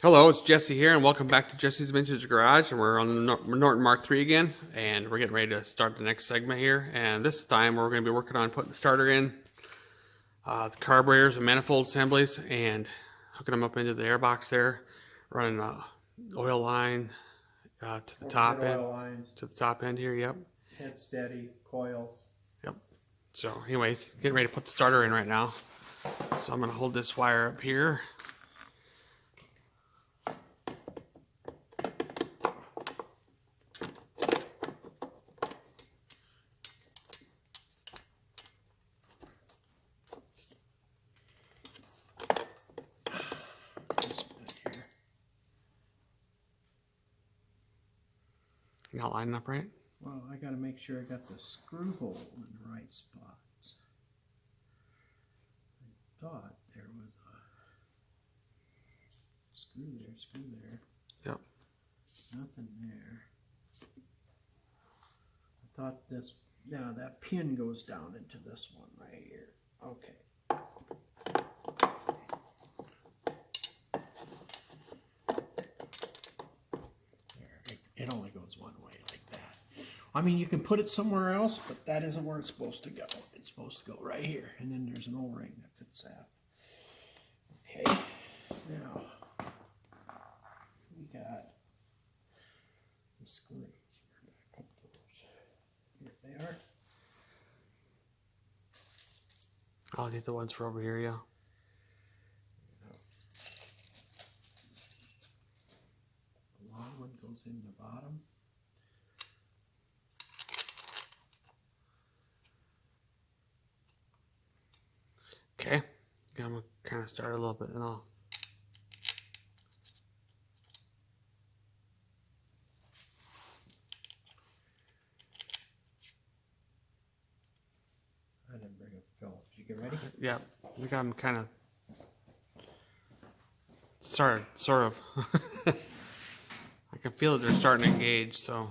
Hello, it's Jesse here, and welcome back to Jesse's Vintage Garage. And we're on the Norton Mk3 again, and we're getting ready to start the next segment here. And this time, we're going to be working on putting the starter in, the carburetors and manifold assemblies, and hooking them up into the airbox there, running oil line to the top end. Oil lines, to the top end here. Yep. head steady, coils. Yep. So, anyways, getting ready to put the starter in right now. So I'm going to hold this wire up here. You got lining up right? Well, I got to make sure I got the screw hole in the right spots. I thought there was a screw there. Yep. Nothing there. I thought this, now that pin goes down into this one right here. Okay. It only goes one way like that. I mean, you can put it somewhere else, but that isn't where it's supposed to go. It's supposed to go right here, and then there's an O-ring that fits that. Okay, now we got the screws. Where did I put those? Here they are. I'll get the ones for over here, yeah. The long one goes in the bottom. Okay, I'm gonna kind of start a little bit, and I'll. I didn't bring a film. Did you get ready? Yeah, I got them kind of started, sort of. I can feel that they're starting to engage, so.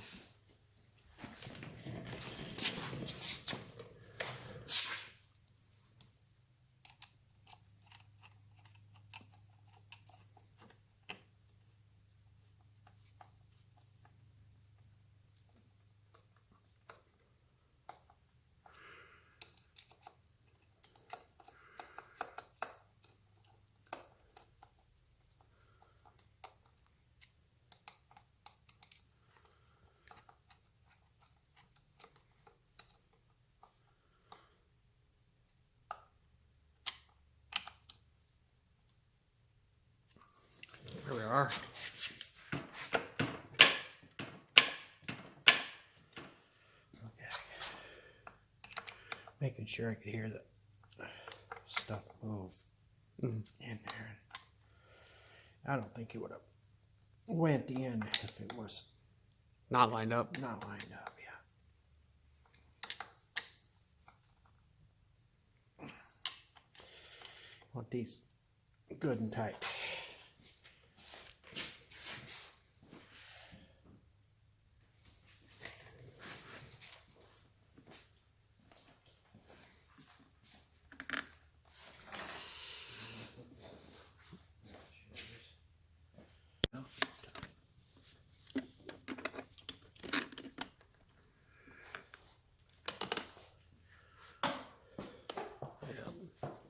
There we are. Okay. Making sure I could hear the stuff move in there. I don't think it would have went in if it was Not lined up. not lined up, yeah. Want these good and tight.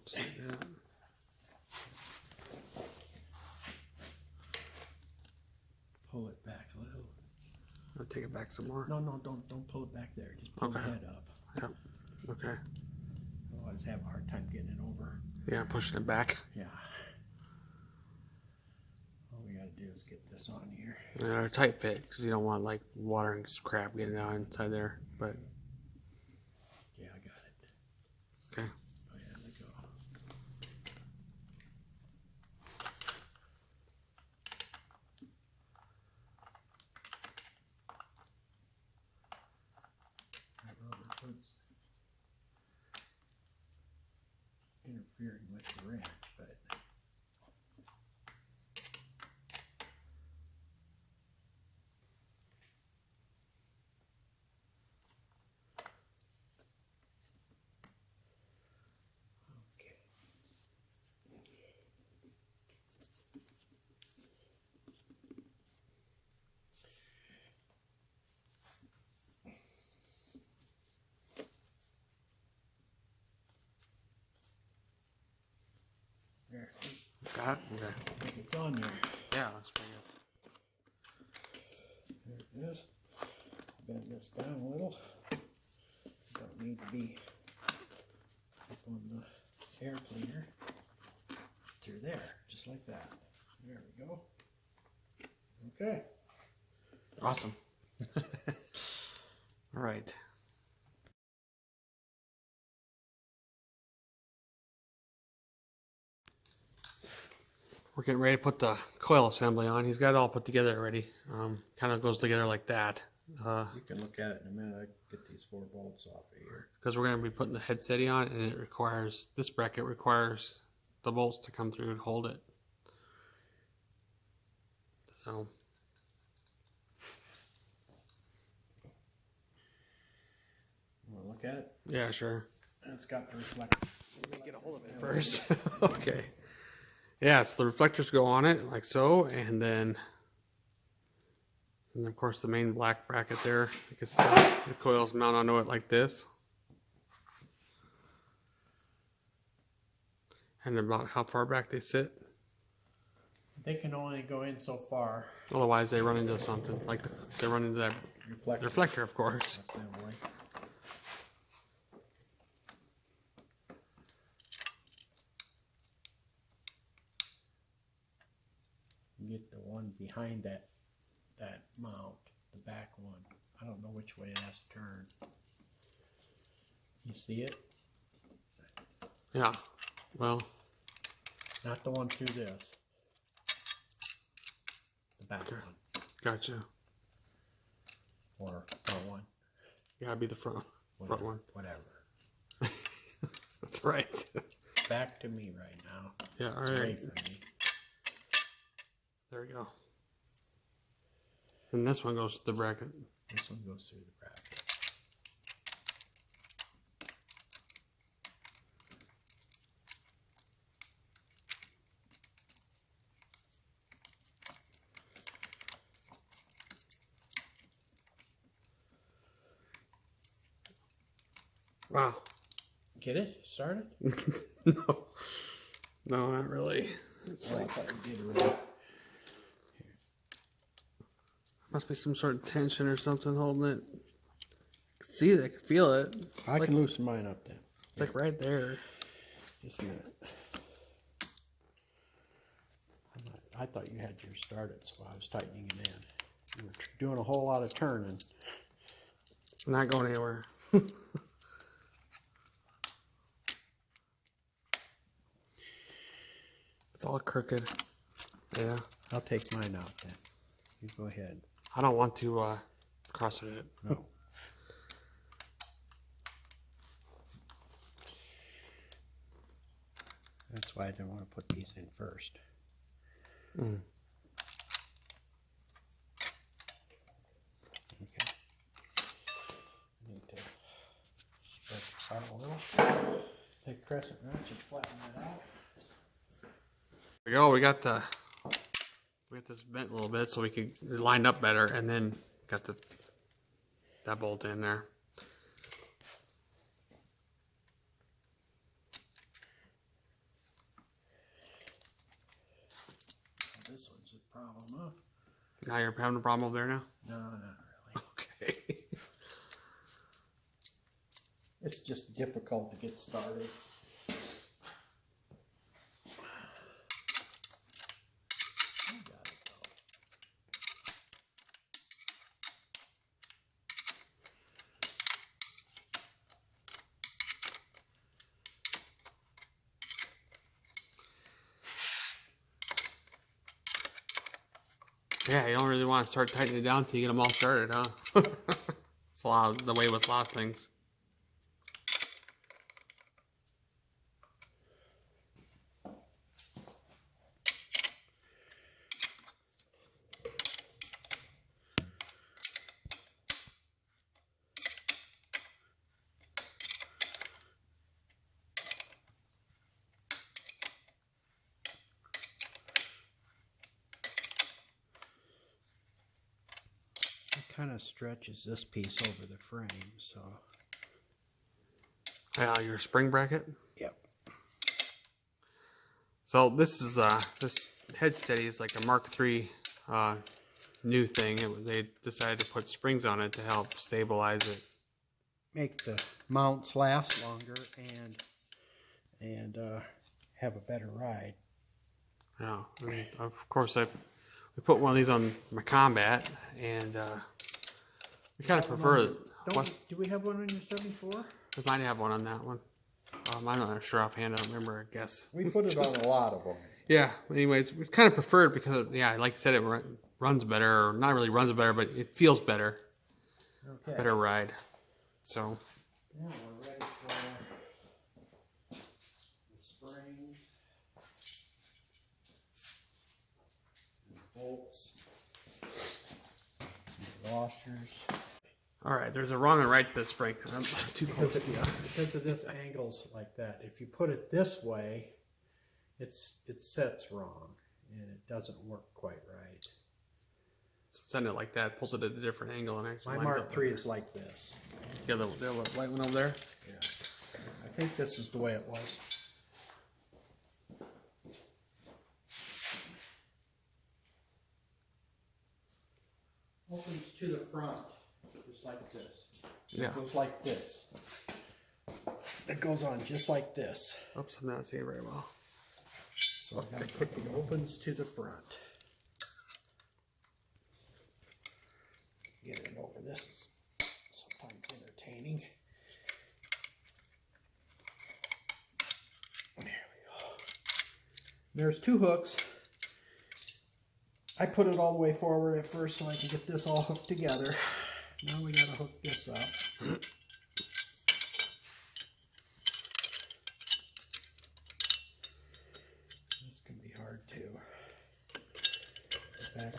See that? Pull it back a little. I'll take it back some more. No, don't pull it back there. Just pull the head up. Yep. Okay. Otherwise, I have a hard time getting it over. Yeah, pushing it back. Yeah. All we gotta do is get this on here. And they're a tight fit because you don't want like water and crap getting out inside there. But Yeah, I got it. okay. Oh, yeah, there we go. That rubber hurts. Interfering with the wrench, but it's on there. Yeah, that's pretty good. There it is. Bend this down a little. Don't need to be up on the air cleaner. Through there, just like that. There we go. Okay. Awesome. All right. We're getting ready to put the coil assembly on. He's got it all put together already. Kind of goes together like that. You can look at it in a minute. I can get these 4 bolts off of here. Because we're going to be putting the head steady on, and it requires, this bracket requires the bolts to come through and hold it. So. You want to look at it? Yeah, sure. It's got the reflector. Get a hold of it first. Okay. Yeah, so the reflectors go on it like so, and then of course the main black bracket there, because the coils mount onto it like this. And about how far back they sit. They can only go in so far. Otherwise they run into something, like they run into that reflector, of course. Assembly. You get the one behind that mount, the back one. I don't know which way it has to turn. You see it? Yeah. Well, not the one through this. The back okay. one. Gotcha. Or front one. Gotta be the front one. Whatever. That's right. Back to me right now. Yeah, all right. Away from me. There we go. And this one goes to the bracket. This one goes through the bracket. Wow. Get it? Started? No. No, not really. It's Oh, I like, thought you did already. must be some sort of tension or something holding it. I can see it, I can feel it. I can loosen mine up then. It's like right there. Just a minute. I thought you had yours started, so I was tightening it in. You were doing a whole lot of turning. I'm not going anywhere. It's all crooked. Yeah. I'll take mine out then. You go ahead. I don't want to cross it. No. That's why I didn't want to put these in first. Mm. Okay. I need to spread this out a little. Take crescent wrench and flatten that out. There we go. We got this bent a little bit so we could line up better, and then got that bolt in there. This one's a problem, huh? Now you're having a problem over there now? No, not really. Okay. It's just difficult to get started. I got it though. Yeah, you don't really want to start tightening it down until you get them all started, huh? It's a lot of the way with a lot of things. Kind of stretches this piece over the frame, so. Yeah, your spring bracket. Yep. So this is this head steady is like a Mark III new thing. They decided to put springs on it to help stabilize it. Make the mounts last longer and have a better ride. Yeah, and of course we put one of these on my Combat, and we kind of prefer it. Do we have one on your 74? We might have one on that one. I'm not sure offhand. I don't remember. I guess We put it on a lot of them. Yeah. Anyways, we kind of prefer it because, yeah, like you said, it runs better, or not really runs better, but it feels better. Okay. Better ride. So. Yeah, we're ready for the springs, and bolts, and washers. All right, there's a wrong and right to this spring. I'm too close to you. Because of this angles like that. If you put it this way, it sets wrong and it doesn't work quite right. Send it like that, pulls it at a different angle, and actually My lines Mark up III better. is like this. The other white one over there. Yeah. I think this is the way it was. Opens to the front, just like this. Yeah. It goes like this. It goes on just like this. Oops, I'm not seeing very well. So I gotta put the opens to the front. Get it over. This is sometimes entertaining. There we go. There's two hooks. I put it all the way forward at first so I can get this all hooked together. Now we gotta hook this up. This can be hard too. In fact,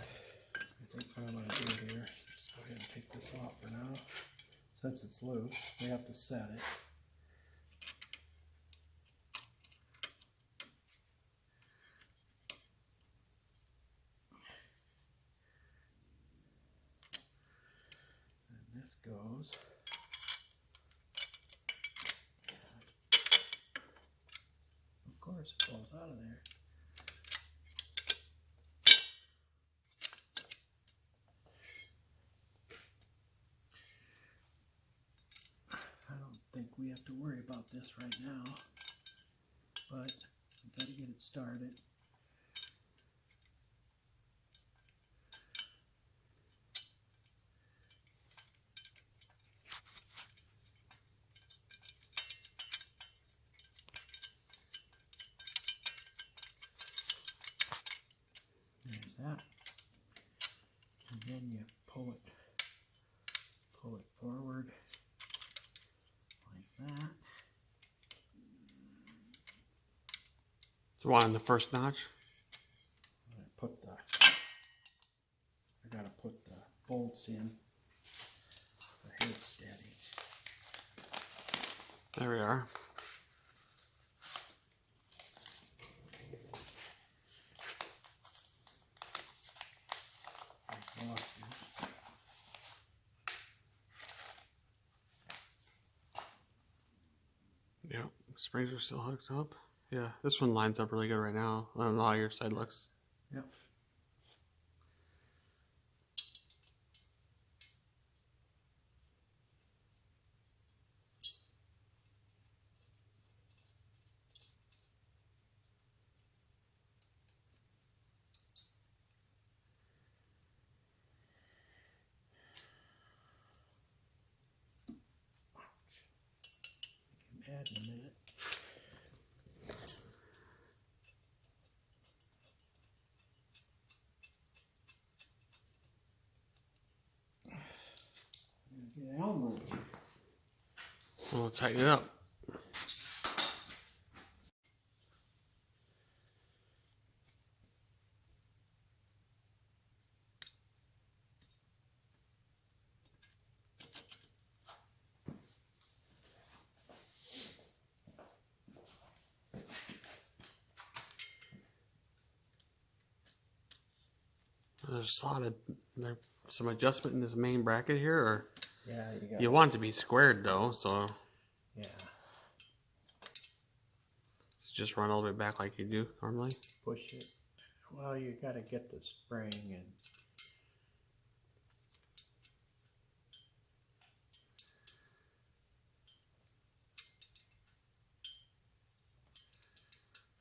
I think what I'm gonna do here is just go ahead and take this off for now. Since it's loose, we have to set it. And this goes. Of course, it falls out of there. I don't think we have to worry about this right now, but we got to get it started. There's that. And then you pull it forward like that. So one on the first notch. I gotta put the bolts in for head steady. There we are. Washers. Yeah, springs are still hooked up. Yeah, this one lines up really good right now. I don't know how your side looks. Yep. Add in a minute. Get Allen wrench. We'll tighten it up. There's some adjustment in this main bracket here, or Yeah, you got. you want it to be squared though, so Yeah. just run all the way back like you do normally. Push it Well, you got to get the spring and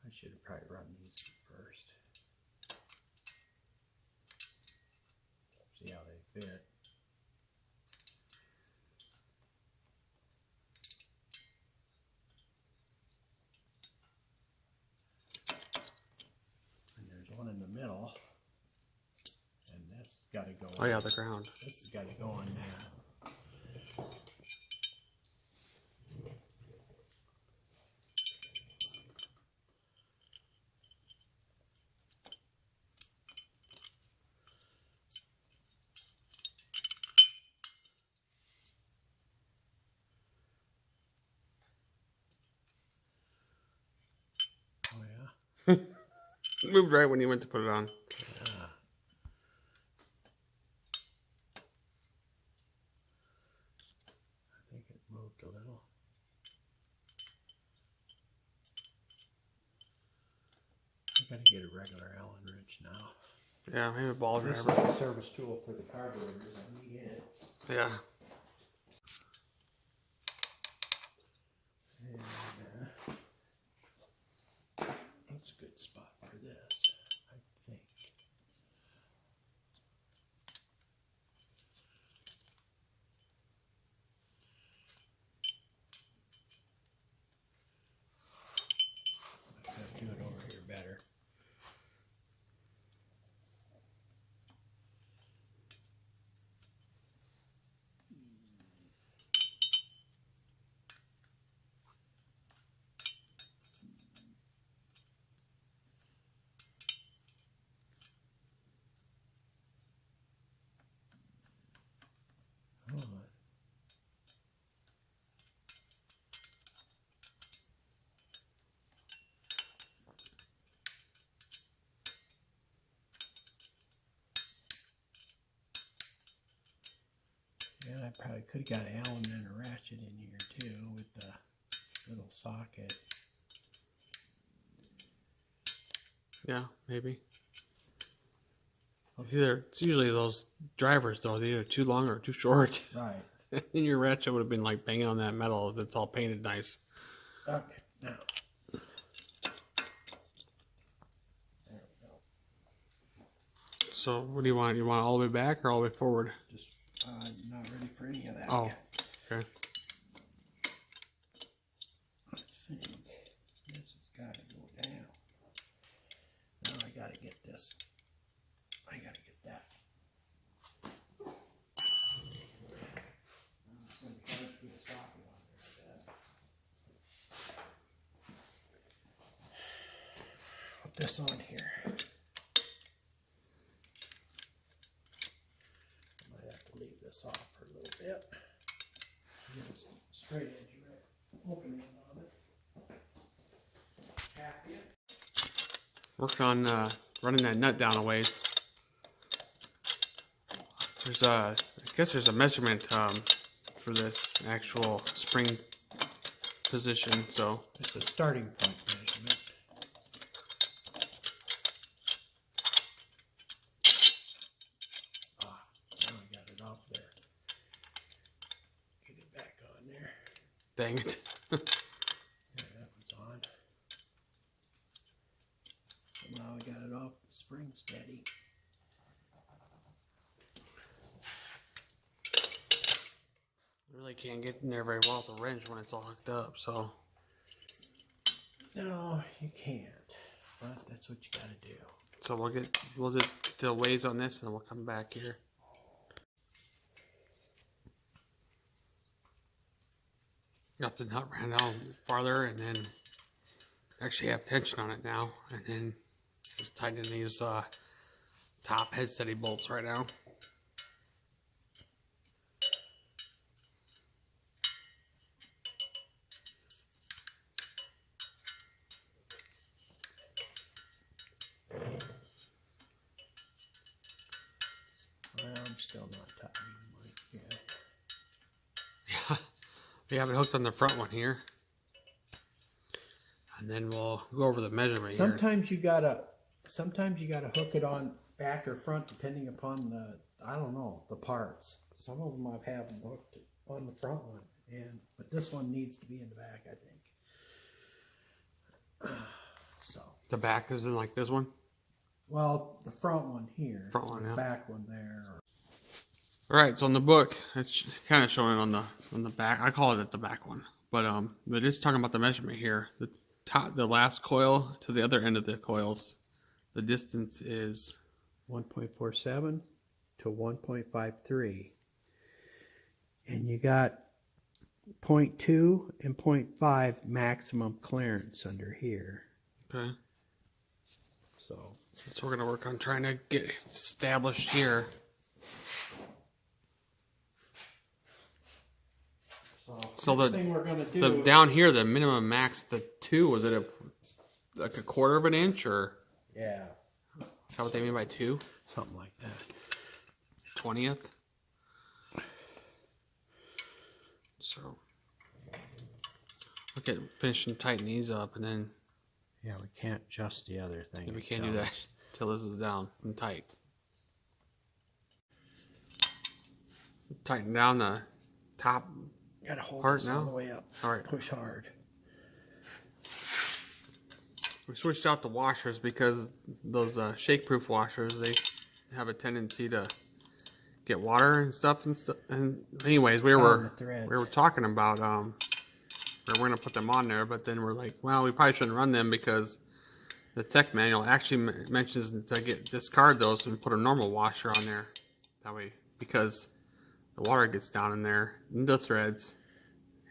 I should have probably run these first. See how they fit. And there's one in the middle. And this got to go. Oh yeah, the ground. This has got to go on that. Oh yeah. It moved right when you went to put it on. Yeah. I think it moved a little. I gotta get a regular Allen wrench now. Yeah, maybe a ball This is driver. the service tool for the carburetors. I need it. Yeah. And, that's a good spot for this, I think. I gotta do it over here better. Hold on. Yeah, I probably could have got an Allen and a ratchet in here too with the little socket. Yeah, maybe. It's usually those drivers though, they're either too long or too short. Right. And your ratchet would have been like banging on that metal that's all painted nice. Okay, now. There we go. So what do you want? You want it all the way back or all the way forward? Just not ready for any of that Oh, yet. okay. I think this has got to go down. Now I got to get this. I got to get that. I'm just going to try to get a socket on there, I guess. Put this on here. Might have to leave this off for a little bit. Get a straight edge right opening on it. Half in. Working on running that nut down a ways. There's I guess there's a measurement for this actual spring position. So It's a starting point measurement. Ah, now I got it off there. Get it back on there. dang it. There, that one's on. So now I got it off the spring steady. Really can't get in there very well with a wrench when it's all hooked up. So No, you can't. But that's what you gotta do. so we'll just get the ways on this and then we'll come back here. Got the nut ran down farther and then actually have tension on it now, and then just tighten these top head steady bolts right now. Well, I'm still not tightening mine yet. Yeah, we have it hooked on the front one here, and then we'll go over the measurement here. Sometimes you gotta sometimes you got to hook it on back or front depending upon the, I don't know, the parts. Some of them I've had them hooked on the front one, but this one needs to be in the back, I think. So The back is in like this one? well, the front one here, Front one, the yeah. back one there. Alright, so in the book, it's kind of showing on the back. I call it the back one. But it is talking about the measurement here. The last coil to the other end of the coils, the distance is 1.47 to 1.53, and you got 0.2 and 0.5 maximum clearance under here. okay. So So we're gonna work on trying to get established here. So next thing we're gonna do the down here, the minimum max, the 2, was it like a quarter of an inch, or yeah, is that what they mean by 2? something like that. 20th. So look at finishing tighten these up, and then Yeah, we can't adjust the other thing. we can't do that till this is down and tight. Tighten down the top. Gotta hold Hard this all now? the way up. All right. Push hard. We switched out the washers because those shake-proof washers, they have a tendency to get water and stuff and stuff. And anyways, we Down were the threads. talking about we're gonna put them on there, but then we're like, well, we probably shouldn't run them because the tech manual actually mentions to discard those and put a normal washer on there. That way, because the water gets down in there, in the threads,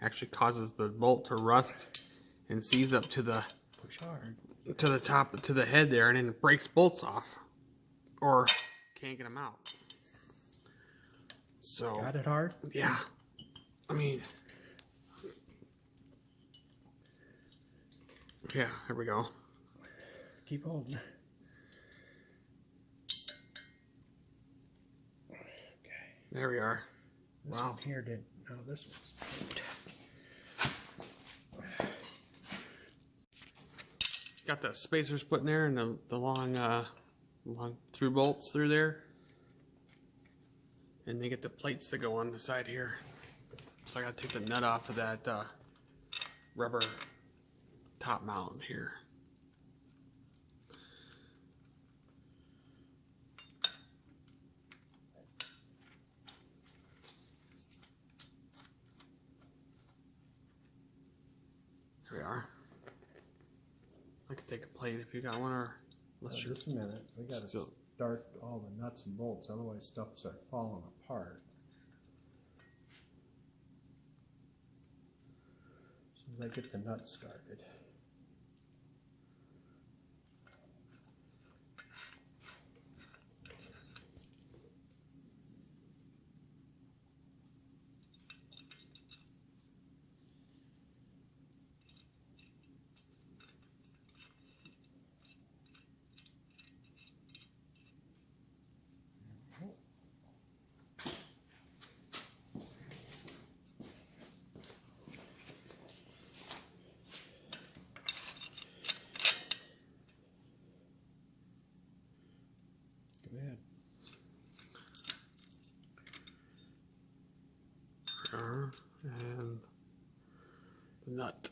actually causes the bolt to rust and seize up to the Push hard. top, to the head there, and then it breaks bolts off, or can't get them out. So Got it hard? yeah, I mean, yeah, here we go. Keep holding. Okay. There we are. This Wow. one here didn't. No, this one's. Got the spacers put in there, and the long through bolts through there, and they get the plates to go on the side here. So I gotta take the nut off of that rubber top mount here. Here we are. I could take a plate if you got one, or let's Just a minute. We gotta Still. start all the nuts and bolts, otherwise stuff starts falling apart. As soon as I get the nuts started. Go ahead. and the nut.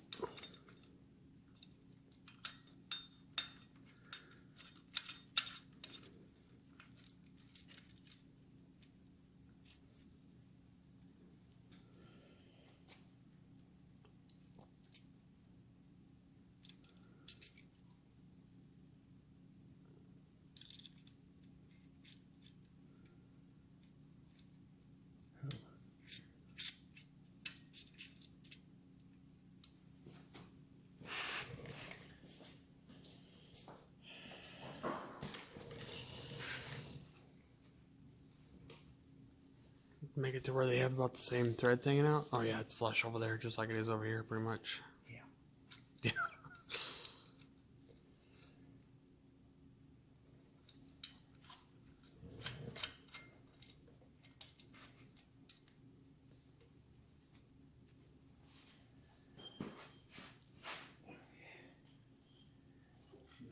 Make it to where they have about the same threads hanging out. Oh yeah, it's flush over there, just like it is over here, pretty much. Yeah. Yeah.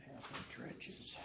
Half inch wrenches.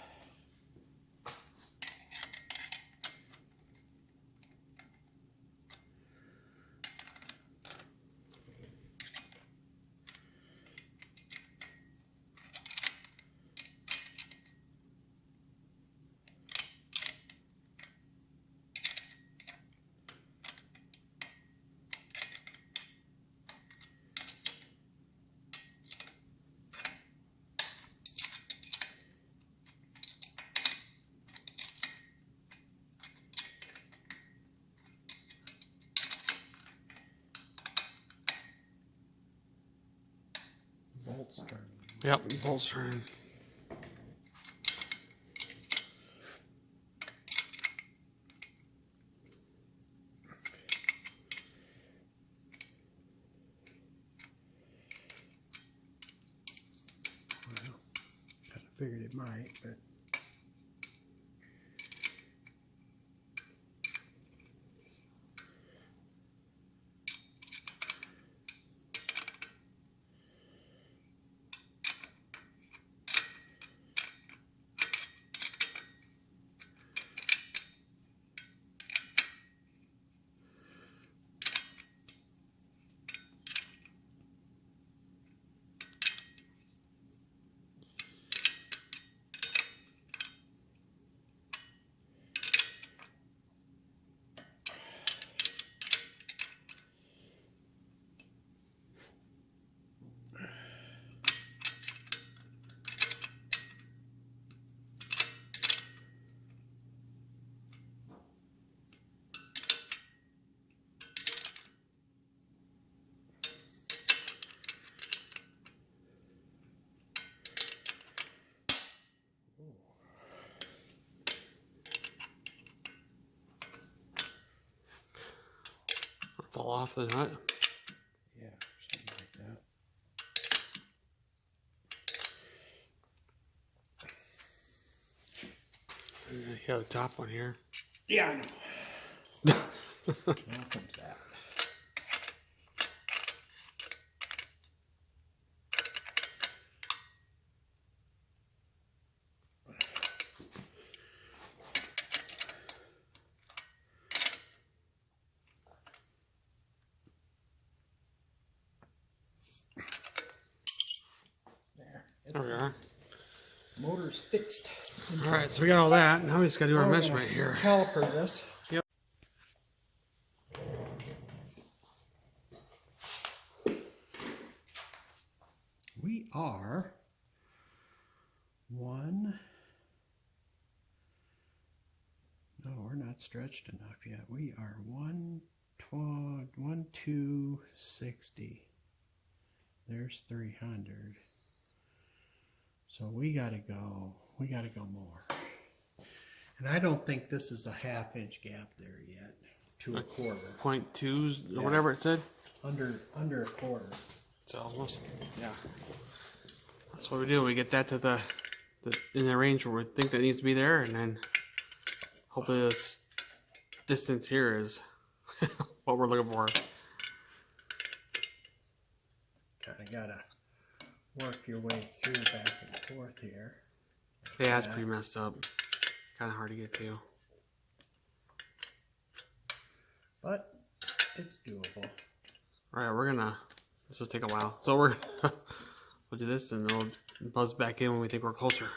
Yep, bolts are in. Well, kind of figured it might, but. Fall off the nut. Yeah, something like that. You have a top one here. Yeah, I know. Now comes that. There. There we are. Motor's fixed. All right, so we got all that. Now we just got to do our Now we're measurement gonna here. Caliper this. Yep. We are one. No, we're not stretched enough yet. We are 260. There's 300. So we gotta go more. And I don't think this is a half-inch gap there yet. To a quarter. 0.2s or Yeah. whatever it said. Under a quarter. So almost, yeah. That's what we do. We get that to the in the range where we think that needs to be there, and then hopefully this distance here is what we're looking for. Kinda gotta work your way through back and forth here. Yeah, it's pretty messed up. Kind of hard to get to. But it's doable. All right, this will take a while. So we'll do this and we'll buzz back in when we think we're closer.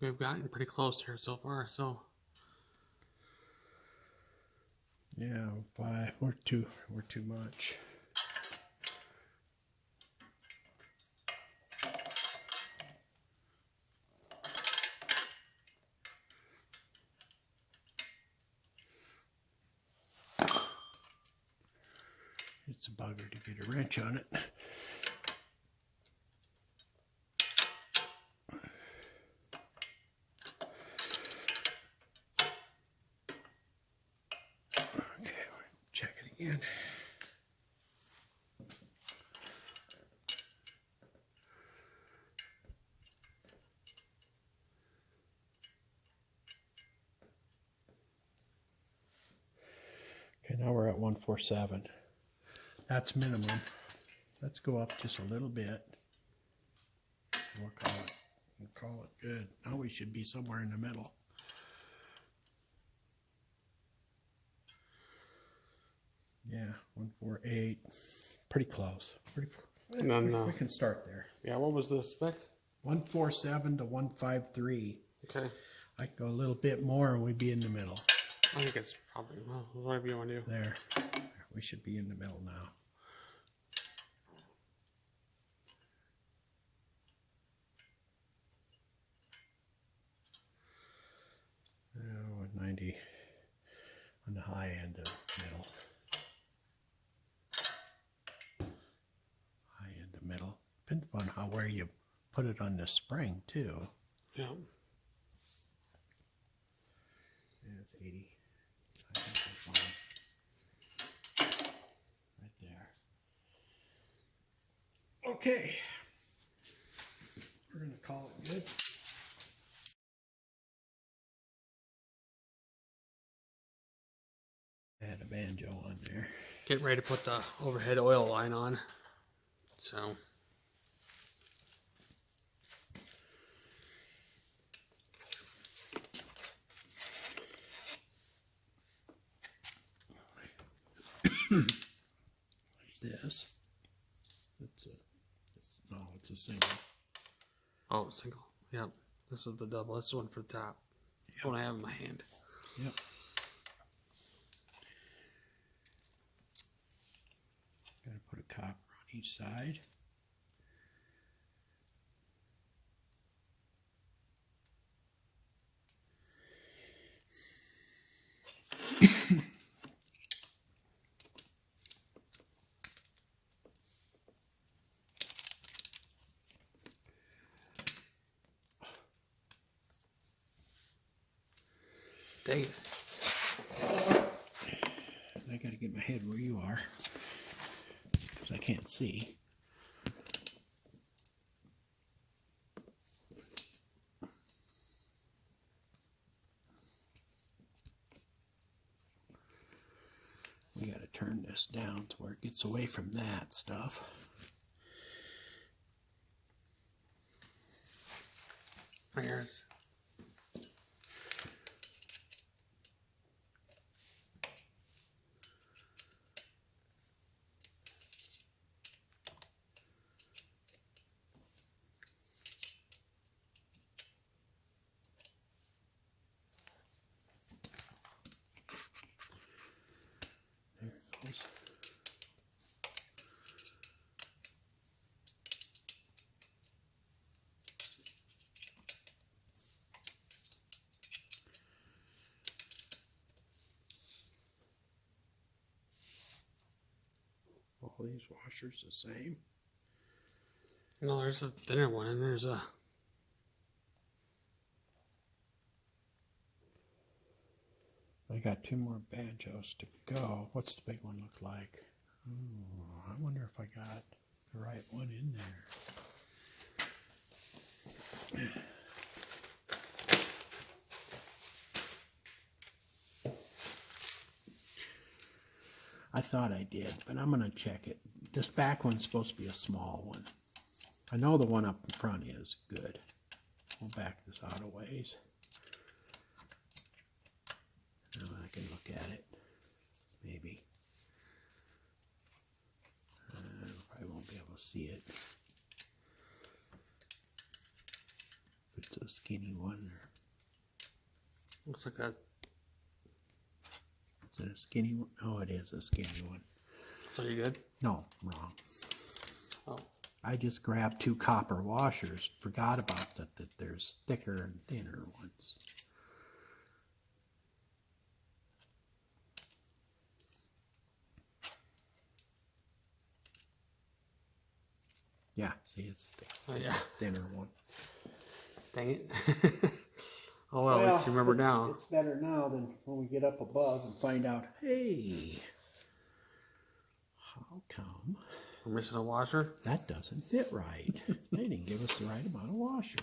We've gotten pretty close here so far, so. Yeah, 5. We're too much. It's a bugger to get a wrench on it. Okay, check it again. Okay, now we're at 147. That's minimum. Let's go up just a little bit. We'll call it good. Now we should be somewhere in the middle. Yeah, 148. Pretty close. And then, we can start there. yeah, what was the spec? 147 to 153. Okay. I could go a little bit more and we'd be in the middle. I think it's probably, well, whatever you want to do. There. We should be in the middle now. Oh, 90 on the high end of middle. Depends on where you put it on the spring too. Yeah. Yeah, it's 80. I think that's fine. Right there. Okay. We're going to call it good. I had a banjo on there. Getting ready to put the overhead oil line on. So. This. It's a single. Oh, single. Yep. This is the double. This is one for the top. Yep. The one I have in my hand. Yep. Got to put a copper on each side. Dang it. I got to get my head where you are because I can't see. We got to turn this down to where it gets away from that stuff. There's. There it goes. All these washers the same. No, there's a thinner one, and there's a. I got 2 more banjos to go. What's the big one look like? Oh, I wonder if I got the right one in there. I thought I did, but I'm going to check it. This back one's supposed to be a small one. I know the one up in front is good. We'll back this out a ways. Now I can look at it. Maybe. Probably won't be able to see it. If it's a skinny one. Or Looks like that. is it a skinny one? Oh, it is a skinny one. So you good? No, wrong. Oh. I just grabbed 2 copper washers. Forgot about that there's thicker and thinner ones. Yeah, see, it's a Oh yeah. thinner one. Dang it. Oh well, at least you remember now. It's better now than when we get up above and find out, hey, how come We're missing a washer. that doesn't fit right? They didn't give us the right amount of washers.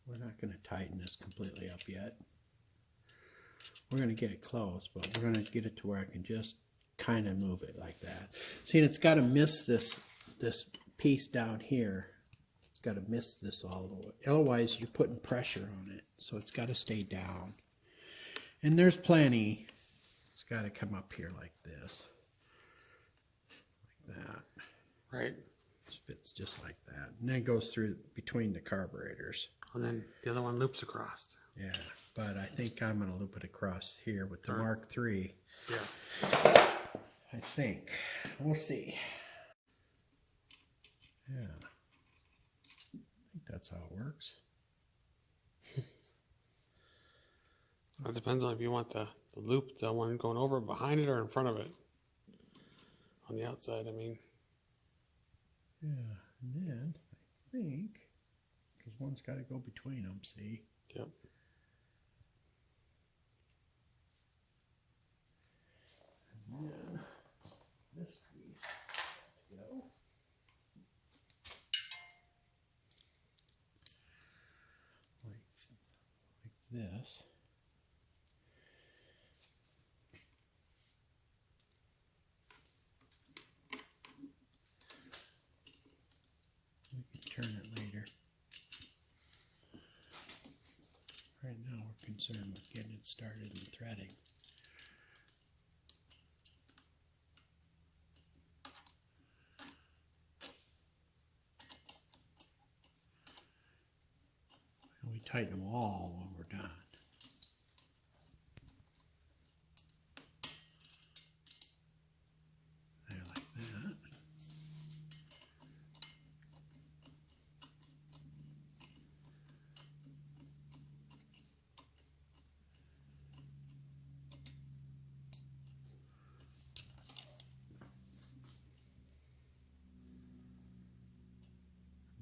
We're not going to tighten this completely up yet. We're going to get it close, but we're going to get it to where I can just kind of move it like that. See, and it's got to miss this piece down here. It's got to miss this all the way. Otherwise, you're putting pressure on it, so it's got to stay down. And there's plenty. It's got to come up here like this. Like that. Right. This fits just like that. And then it goes through between the carburetors. And then the other one loops across. Yeah, but I think I'm going to loop it across here with the Mark III. Yeah. I think. We'll see. Yeah. I think that's how it works. It depends on if you want the loop, the one going over behind it or in front of it. On the outside, I mean. Yeah, and then I think, because one's got to go between them, see? Yep. And then this piece, go. Like this. We can turn it later. Right now we're concerned with getting it started and threading. And we tighten them all when we're done. There, like that.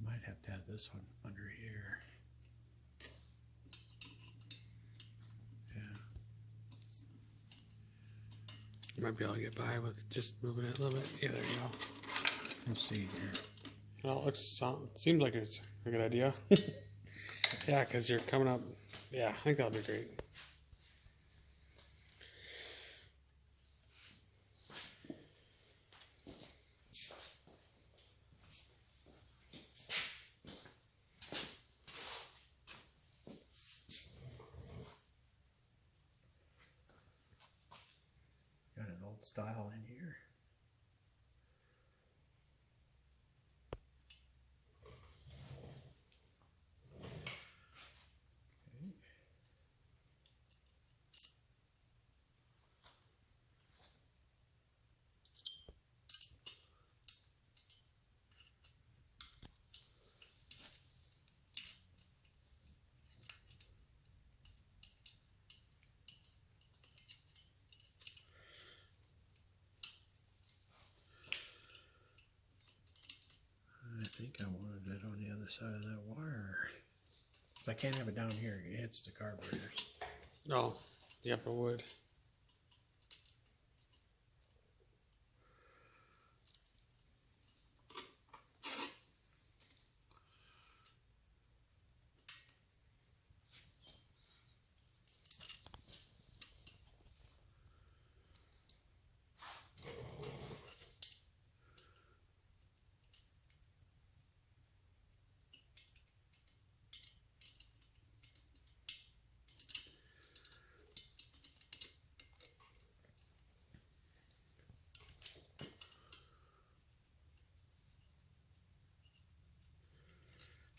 Might have to have this one under here. Yeah. You might be able to get by with just moving it a little bit. Yeah, there you go. Let's see here. Well, it seems like it's a good idea. Yeah, because you're coming up. Yeah, I think that'll be great. Got an old style in here. Okay. I think I wanted it on the other side of that wire. Because I can't have it down here. It hits the carburetors. Oh, yep, it would.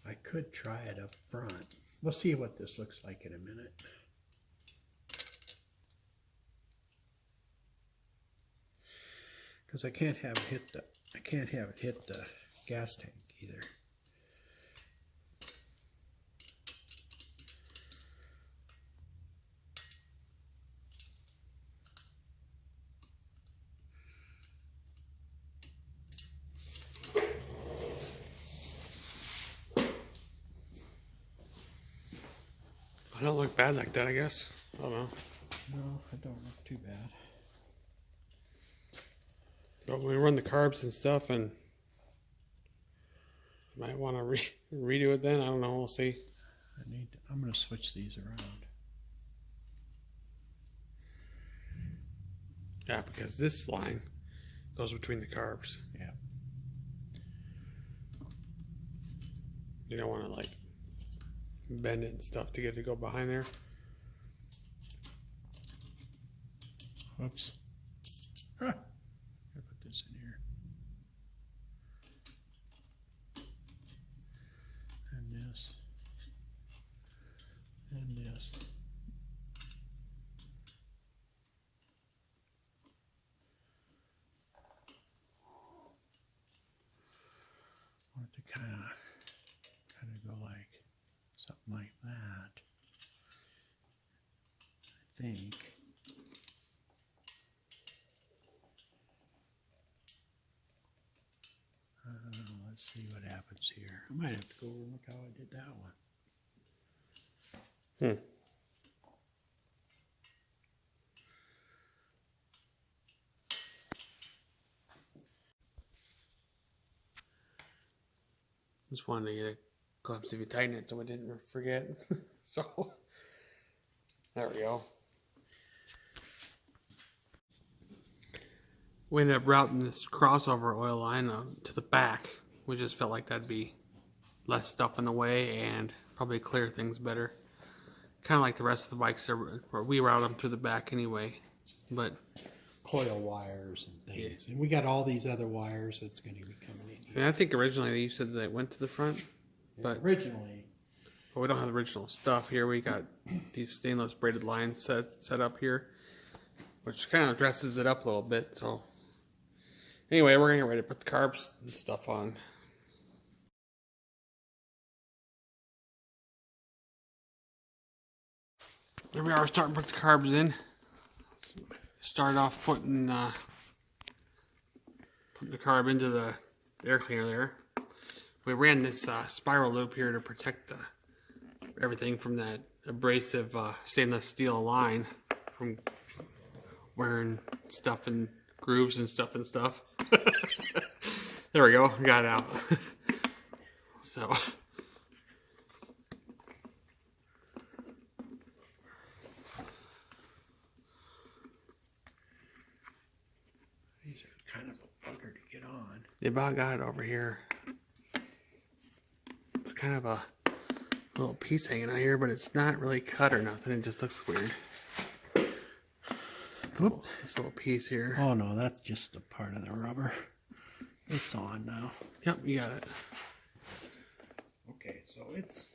I could try it up front. We'll see what this looks like in a minute. Because I can't have it hit the gas tank either. I don't look bad like that, I guess. I don't know. No, it don't look too bad. But when we run the carbs and stuff, and you might want to redo it then. I don't know. We'll see. I'm going to switch these around. Yeah, because this line goes between the carbs. Yeah. You don't want to like bend it and stuff to get it to go behind there. Whoops. Huh. I'll put this in here. and this. I want it to kind of go like something like that. I think. Let's see what happens here. I might have to go look how I did that one. Just wanted to get a glimpse if you tighten it so we didn't forget. So, there we go. We ended up routing this crossover oil line to the back. We just felt like that'd be less stuff in the way and probably clear things better. Kind of like the rest of the bikes, we route them through the back anyway. But Coil wires and things. Yeah. And we got all these other wires that's going to be coming in here. And I think originally you said that it went to the front. Yeah, but originally. But we don't have the original stuff here. We got these stainless braided lines set up here, which kind of dresses it up a little bit. So anyway, we're going to get ready to put the carbs and stuff on. Here we are starting to put the carbs in. Start off putting the carb into the air cleaner there. We ran this spiral loop here to protect everything from that abrasive stainless steel line from wearing stuff in grooves and stuff. There we go, got it out. So these are kind of a bugger to get on. They about got it over here. It's kind of a little piece hanging out here, but it's not really cut or nothing. It just looks weird. This little piece here. Oh no, that's just a part of the rubber. It's on now. Yep, you got it. Okay, so it's,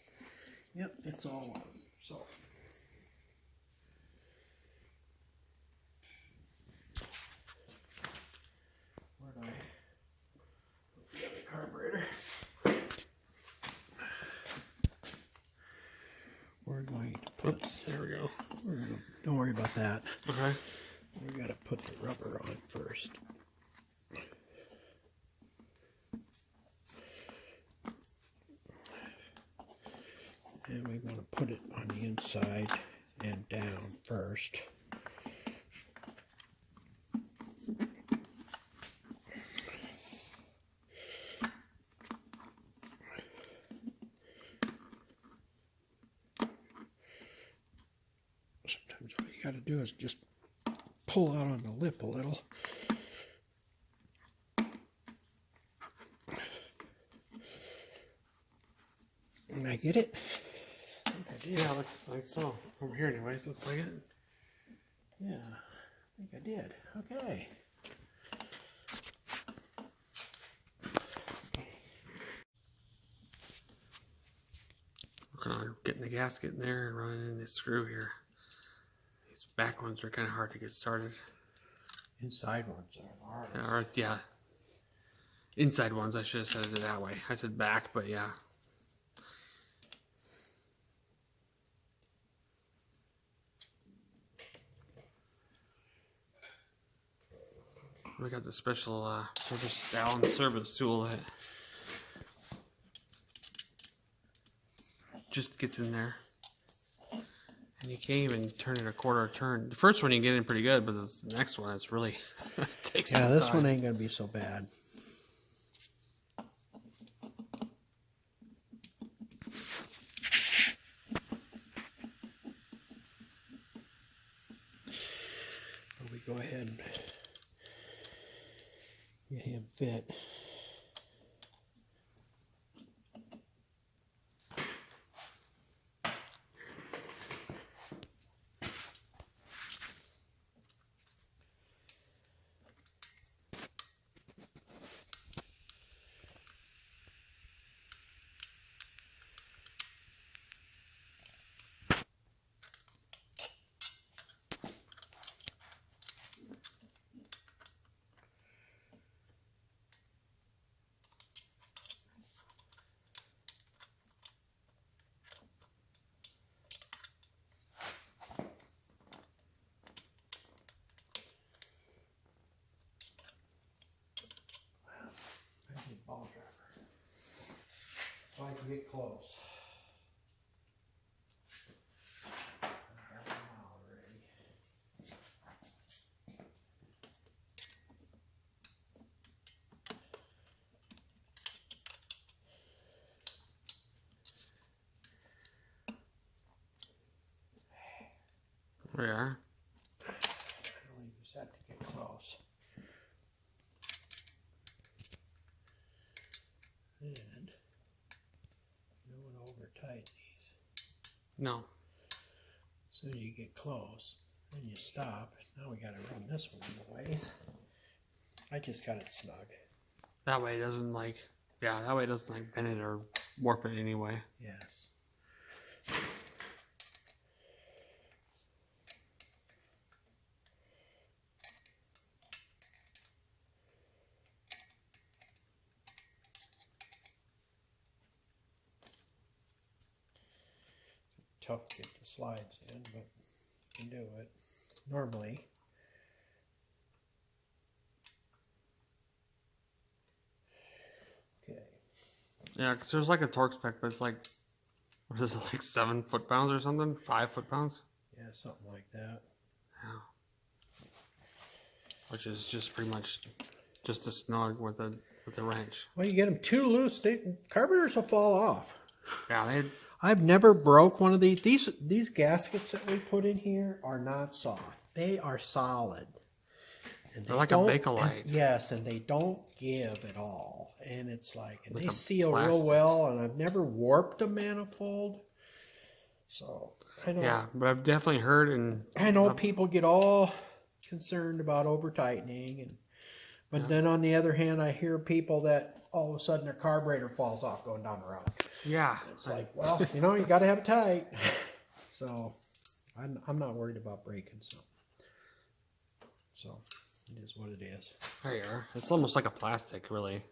yep, it's all on. So where do I put the other carburetor? We're going to put. Oops, there we go. Don't worry about that. Okay. We got to put the rubber on first. And we want to put it on the inside and down first. Sometimes all you got to do is just pull out on the lip a little. Did I get it? I think I did. Yeah, looks like so. Over here anyways, looks like it. Yeah, I think I did. Okay. Working on getting the gasket in there and running in this screw here. These back ones are kind of hard to get started. Inside ones are hard. Or, yeah. Inside ones, I should have said it that way. I said back, but yeah. We got the special Allen service tool that just gets in there. And you can't even turn it a quarter turn. The first one you get in pretty good, but the next one it's really takes some time. Yeah, this one ain't gonna be so bad. So we go ahead and get him fit. to get close. There we are. Really use that to get close. And no one over tighten these. No. As soon as you get close, then you stop. Now we got to run this one a ways. I just got it snug. That way it doesn't like, yeah, that way it doesn't like bend it or warp it anyway. Yes. Tough to get the slides in, but you can do it. Normally, okay. Yeah, because there's like a torque spec, but it's like, what is it, like 7 foot-pounds or something? 5 foot-pounds? Yeah, something like that. Yeah. Which is just pretty much just a snug with a wrench. Well, you get them too loose, carburetors will fall off. Yeah, I've never broke one of these. These gaskets that we put in here are not soft. They are solid. And they're like a Bakelite. Yes, and they don't give at all. And it's like, and Like they a seal plastic. real well. And I've never warped a manifold. So I know. Yeah, but I've definitely heard and I know people get all concerned about over tightening, but then on the other hand, I hear people that all of a sudden their carburetor falls off going down the road. yeah, It's like, well, you know, you got to have it tight. So I'm not worried about breaking something. So it is what it is. there you are. It's almost like a plastic, really.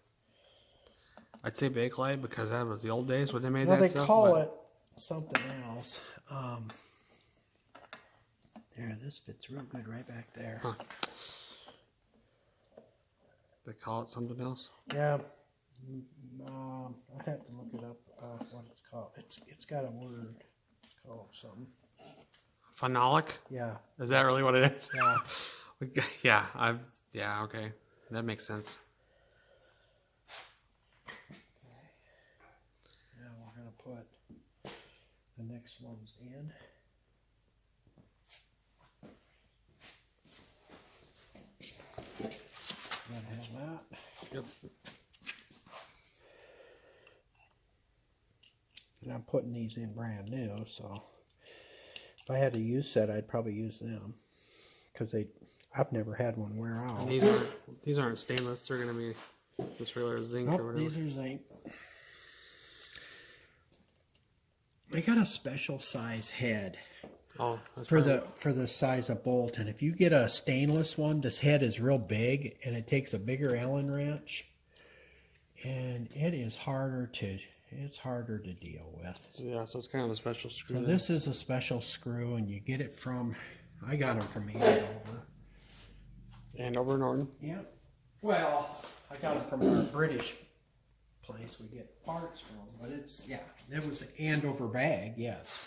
I'd say Bakelite because that was the old days when they made Well, that they stuff. call it something else. There, this fits real good right back there. Huh. They call it something else. Yeah, I'd have to look it up. What it's called? It's got a word. It's called something. Phenolic? Yeah. Is that really what it is? Yeah. Yeah, okay. That makes sense. Now we're going to put the next ones in. Gotta have that. Yep. And I'm putting these in brand new, so if I had a used set, I'd probably use them because I've never had one wear out. And these aren't stainless. They're gonna be just regular zinc or Nope, whatever. these are zinc. They got a special size head Oh, that's for right. the size of bolt, and if you get a stainless one, this head is real big, and it takes a bigger Allen wrench, and it is harder to deal with. So, yeah, so it's kind of a special screw. So there. this is a special screw, and you get it from, I got them from Andover. Andover, Norton. Yep. Well, I got them from our British place we get parts from, but it's, yeah, it was an Andover bag, yes.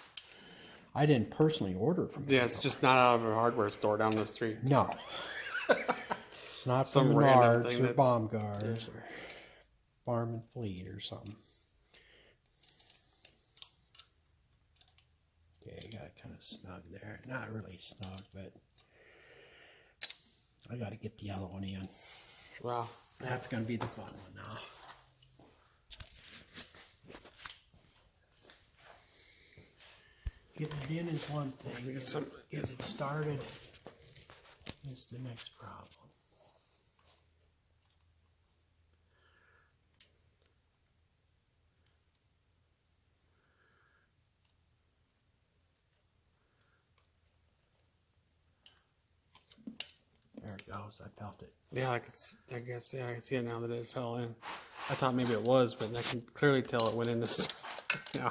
I didn't personally order from Yeah, it's just not out of a hardware store down the street. No. It's not Some from random Menards thing or that's- Baumgars or Farm and Fleet or something. Okay, I got it kind of snug there. Not really snug, but I got to get the other one in. Wow. That's going to be the fun one now. Getting it in is one thing. Getting it started is the next problem. There it goes. I felt it. Yeah, I guess, yeah, I can see it now that it fell in. I thought maybe it was, but I can clearly tell it went in this. Yeah.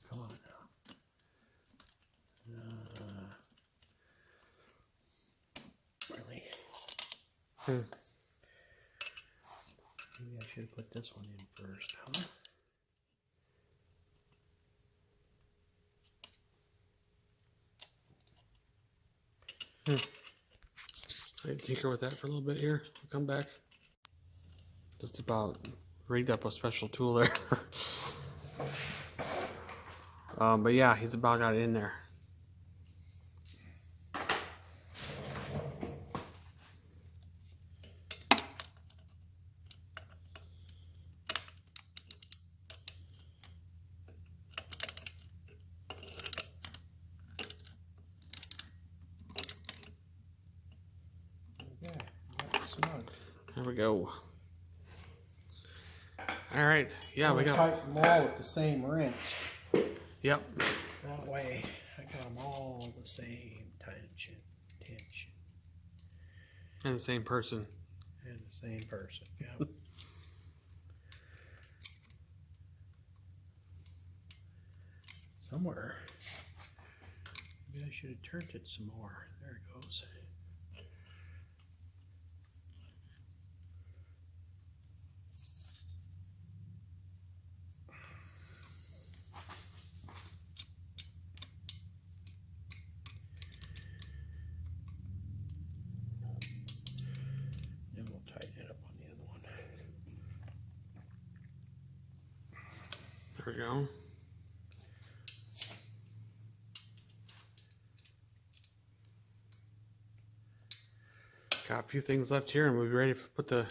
Come on now. Really? put this one in first, huh? I can tinker with that for a little bit here. I'll come back. Just about rigged up a special tool there. But yeah, he's about got it in there. Okay, that's snug. There we go. All right, yeah, we got. Tighten them all with the same wrench. Yep. That way, I got them all the same tension, And the same person. and the same person. Yeah. Somewhere. Maybe I should have turned it some more. There it goes. Then we'll tighten it up on the other one. There we go. Got a few things left here and we'll be ready to put the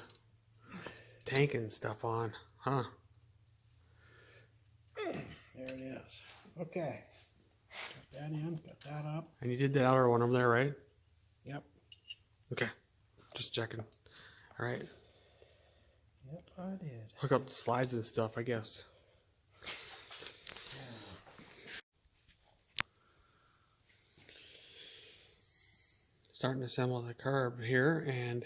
tank and stuff on. Huh? There it is. Okay. Got that in, got that up. And you did the outer one over there, right? Yep. Okay. Just checking. All right. Yep, I did. Hook up the slides and stuff, I guess. Starting to assemble the carb here, and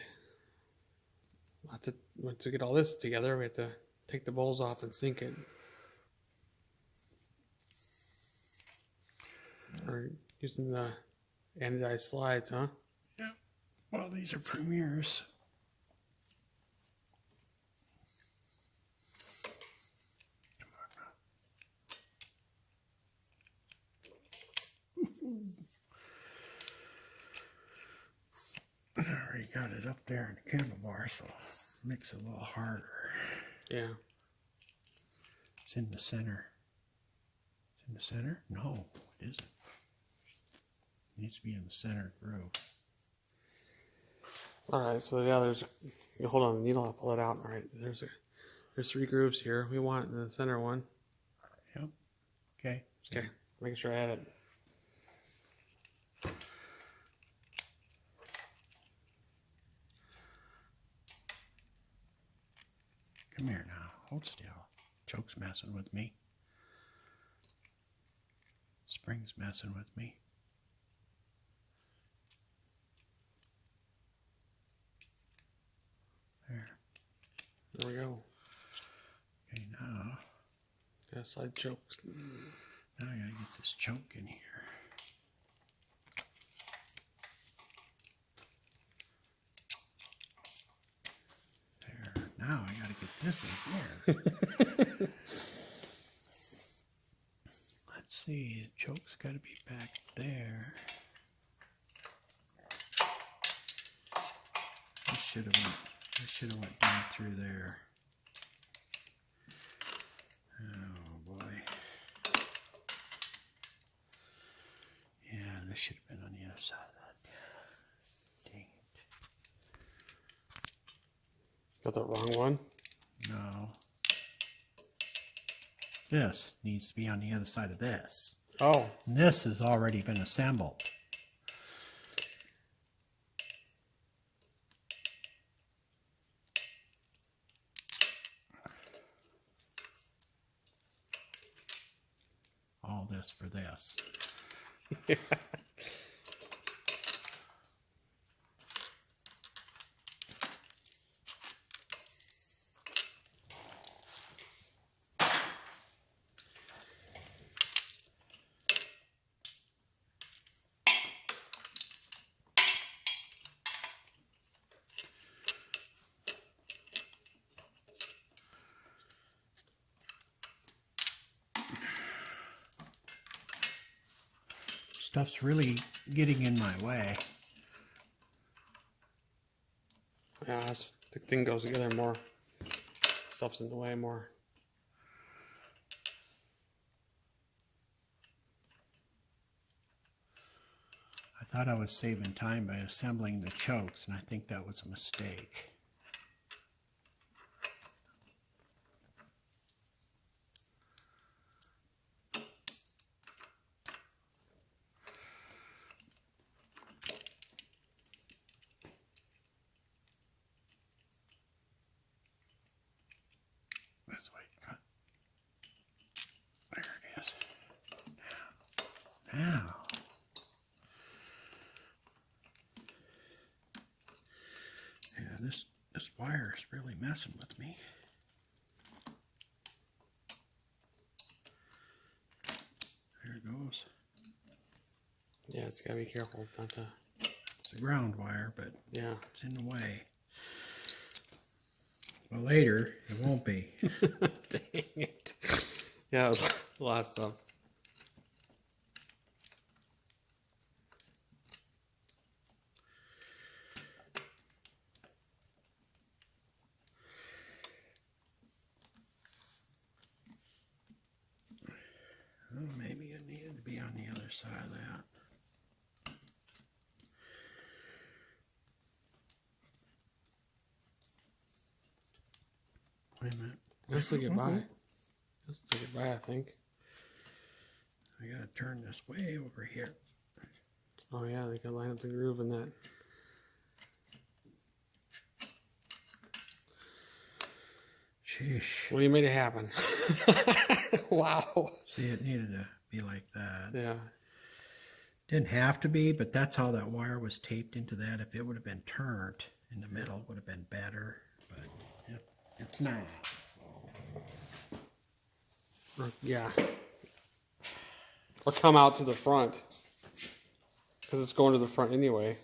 once we get all this together, we have to take the bowls off and sink it. Or using the anodized slides, huh? Yeah. Well, these are premieres. I already got it up there in the candle bar, so it makes it a little harder. Yeah. It's in the center. It's in the center? No, it isn't. It needs to be in the center groove. All right. So yeah, hold on the needle. I'll pull it out. All right. There's 3 grooves here. We want the center one. Yep. Okay. Okay. Making sure I had it. Come here now. Hold still. Choke's messing with me. Spring's messing with me. There. There we go. Okay, now. Yeah, slide chokes. Now I gotta get this choke in here. There. Now I gotta get this in here. Let's see, the choke's gotta be back there. This should have went down through there. Oh boy. Yeah, this should have been on the other side of that. Dang it. Got the wrong one? No. This needs to be on the other side of this. Oh. And this has already been assembled. All this for this. Yeah. Stuff's really getting in my way. Yeah, the thing goes together more. Stuff's in the way more. I thought I was saving time by assembling the chokes, and I think that was a mistake. This way. There it is. Now. Yeah, this wire is really messing with me. There it goes. Yeah, it's gotta be careful not to. It's a ground wire, but Yeah. it's in the way. Well, later it won't be. Dang it. Yeah, a lot of stuff. Oh, maybe it needed to be on the other side of that. Wait a minute. Let's take it by. Let's take it by, I think. I gotta turn this way over here. Oh yeah, they can line up the groove in that. Sheesh. Well, you made it happen. Wow. See, it needed to be like that. Yeah. Didn't have to be, but that's how that wire was taped into that. If it would have been turned in the middle, it would have been better. But it's not. Yeah. Or come out to the front. Because it's going to the front anyway.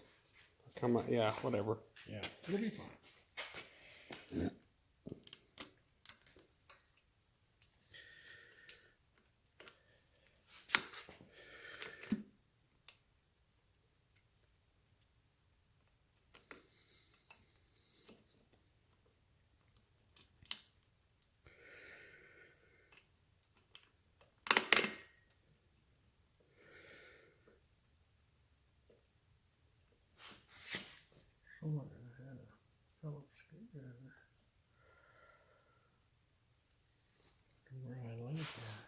Come out, yeah, whatever. Yeah, it'll be fine. Someone had a Phillips screwdriver. Where I laid that.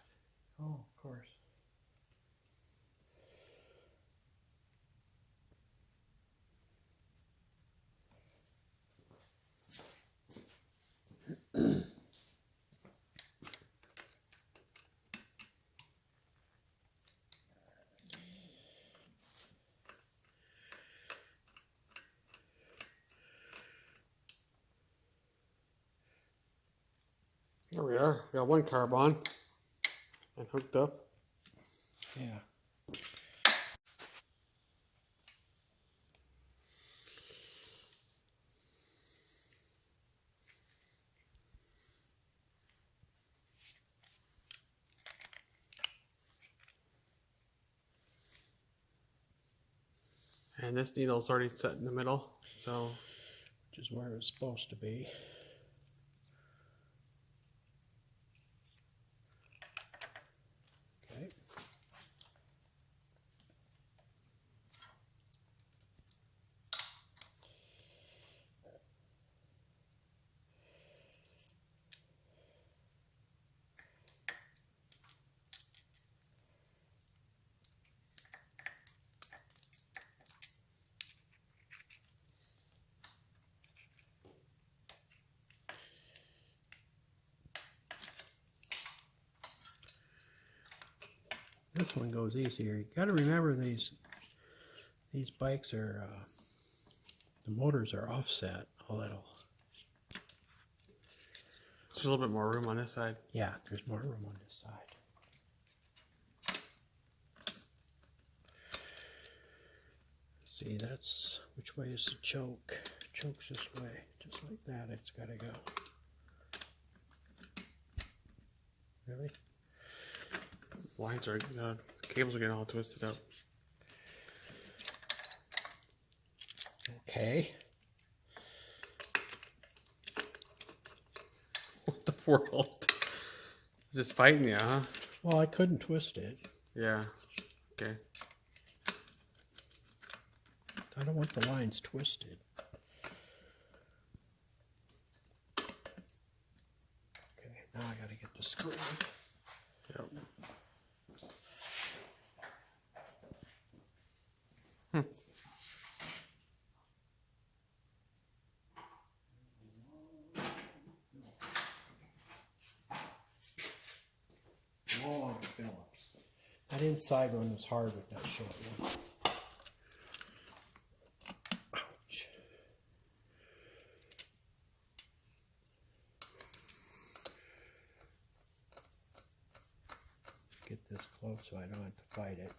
Oh, of course. Here we are. We got one carb on and hooked up. Yeah. And this needle's already set in the middle, so. Which is where it's supposed to be. Okay. This one goes easier. You got to remember these bikes are the motors are offset a little. There's a little bit more room on this side. Yeah, there's more room on this side. See, that's which way is the choke? Choke's this way, just like that. It's got to go. Really? Lines are, cables are getting all twisted up. Okay. What the world? Just fighting you, huh? Well, I couldn't twist it. Yeah. Okay. I don't want the lines twisted. Okay, now I got to get the screws. Yep. Long Phillips. That inside one was hard with that short one. Ouch. Get this close so I don't have to fight it.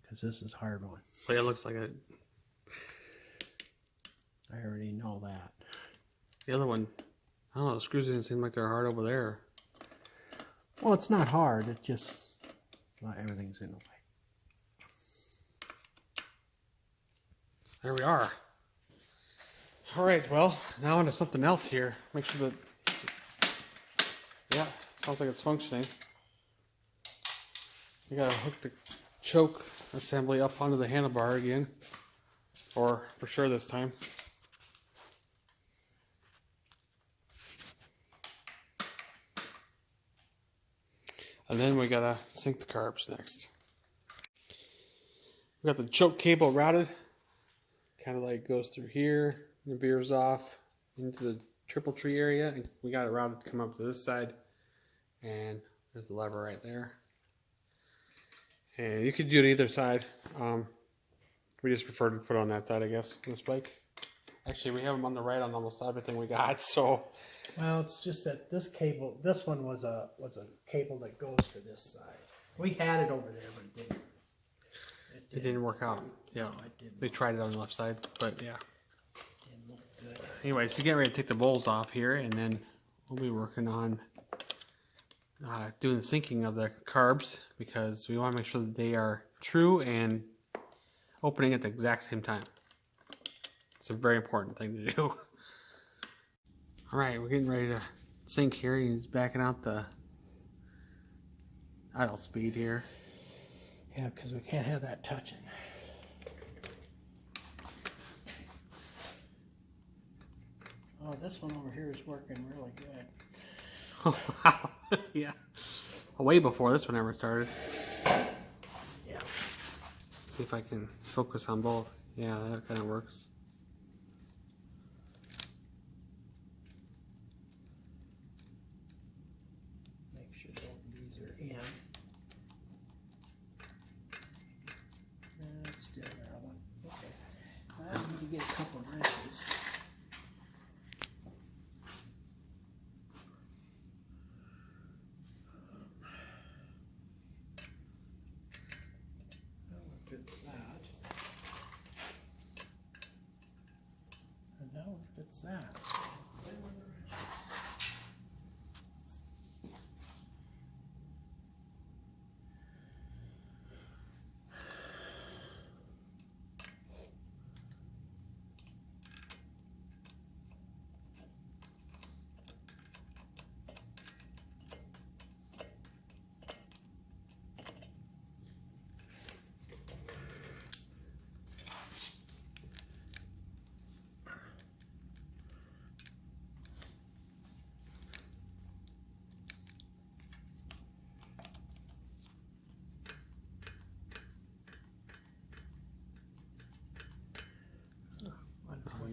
Because this is a hard one. Well, yeah, it looks like it. I already know that. The other one, I don't know, the screws didn't seem like they're hard over there. Well, it's not hard. It just, well, everything's in the way. There we are. All right, well, now onto something else here. Make sure that, yeah, sounds like it's functioning. You gotta hook the choke assembly up onto the handlebar again, or for sure this time. And then we gotta sink the carbs next. We got the choke cable routed. Kind of like goes through here, and veers off into the triple tree area. And we got it routed to come up to this side. And there's the lever right there. And you could do it either side. We just prefer to put it on that side, I guess, on this bike. Actually, we have them on the right on almost everything we got, so. Well, it's just that this cable, this one was a cable that goes for this side. We had it over there, but It didn't work out. Yeah. No, it didn't. We tried it on the left side, but yeah. Didn't look good. Anyway, so get ready to take the bowls off here, and then we'll be working on doing the sinking of the carbs, because we want to make sure that they are true and opening at the exact same time. It's a very important thing to do. All right, we're getting ready to sink here. He's backing out the idle speed here. Yeah, because we can't have that touching. Oh, this one over here is working really good. Oh, wow. Yeah. Way before this one ever started. Yeah. See if I can focus on both. Yeah, that kind of works. Make sure both of these are in. That's still that one. Okay. I need to get a couple of wrenches. That one fits that. And that one fits that.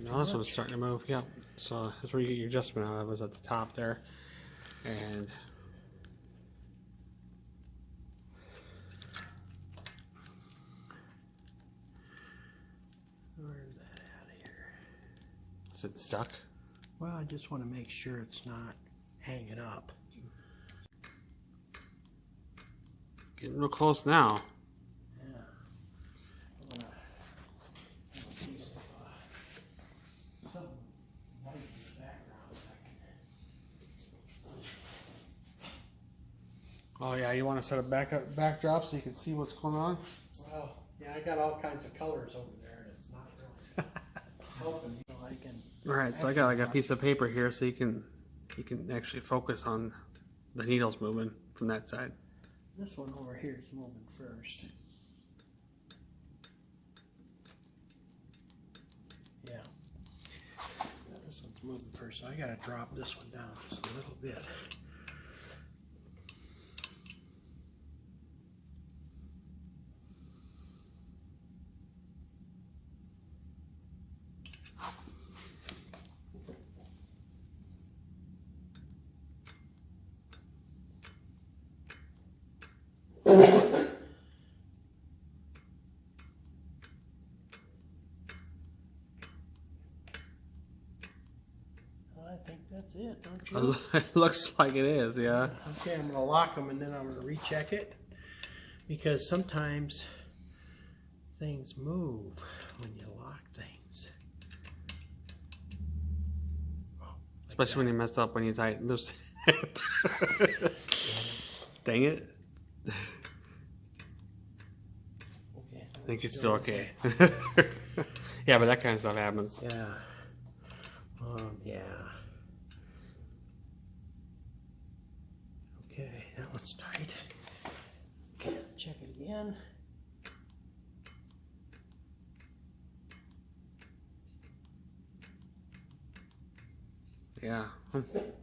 Now this one's starting to move. Yep. So that's where you get your adjustment out of, is at the top there. And Where's that out of here? is it stuck? Well, I just want to make sure it's not hanging up. Getting real close now. Yeah. I'm gonna do some light in the background. Oh yeah, you want to set a backdrop so you can see what's going on? Well, yeah, I got all kinds of colors over there, and it's not really helping me. I can. All right, so I got like a piece of paper here so you can actually focus on the needles moving from that side. This one over here is moving first. Yeah. This one's moving first, so I gotta drop this one down just a little bit. I think that's it, don't you? It looks like it is, yeah. Okay, I'm gonna lock them and then I'm gonna recheck it, because sometimes things move when you lock things. Oh, like Especially when you messed up when you tighten those. Dang it. Okay, I think it's still okay. Yeah, but that kind of stuff happens. Yeah. Yeah. Okay, that one's tight. Okay, check it again. Yeah. I think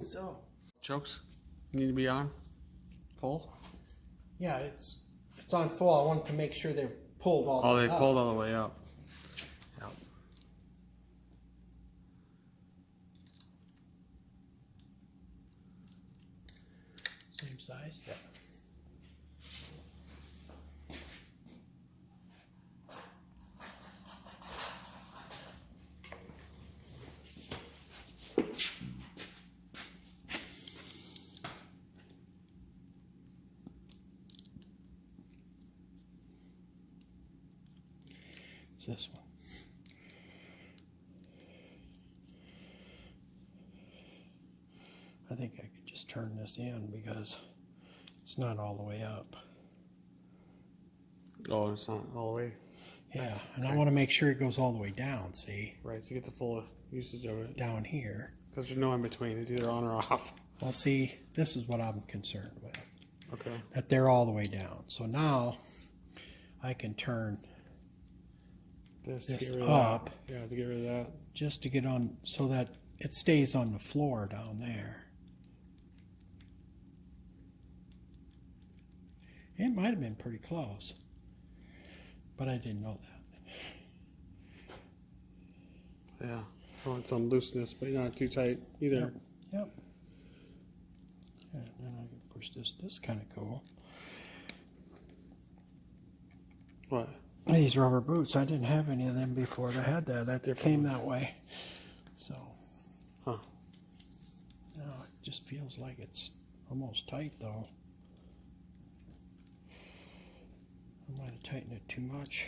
so. Chokes need to be on full. Yeah, it's on full. I wanted to make sure they're pulled all the Oh, way they up. pulled all the way up. Yep. Same size? Yeah. It's this one. I think I can just turn this in because it's not all the way up. Oh, it's not all the way. Yeah, and I want to make sure it goes all the way down, see? Right, to get the full usage of it. Down here. Because there's no in between. It's either on or off. Well, see, this is what I'm concerned with. Okay. That they're all the way down. So now I can turn This this to get rid up. of that. Yeah, to get rid of that. Just to get on, so that it stays on the floor down there. It might have been pretty close, but I didn't know that. Yeah. I want some looseness, but not too tight either. Yep. Yeah, and then I can push this. This is kind of cool. What? These rubber boots, I didn't have any of them before. I had that. That Different came one. that way. So, Huh. now it just feels like it's almost tight, though. I might have tightened it too much.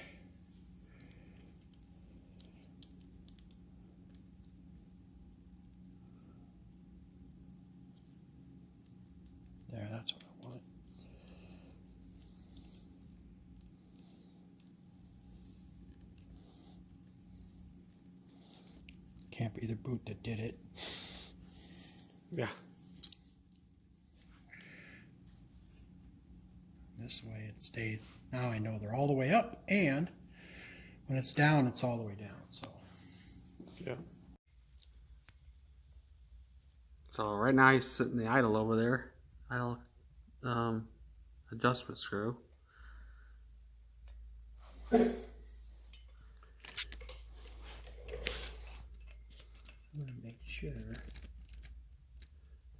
There, that's what I want. Can't be the boot that did it. Yeah. This way it stays. Now I know they're all the way up, and when it's down, it's all the way down. So Yeah. So right now he's sitting the idle over there. Idle adjustment screw. I'm gonna make sure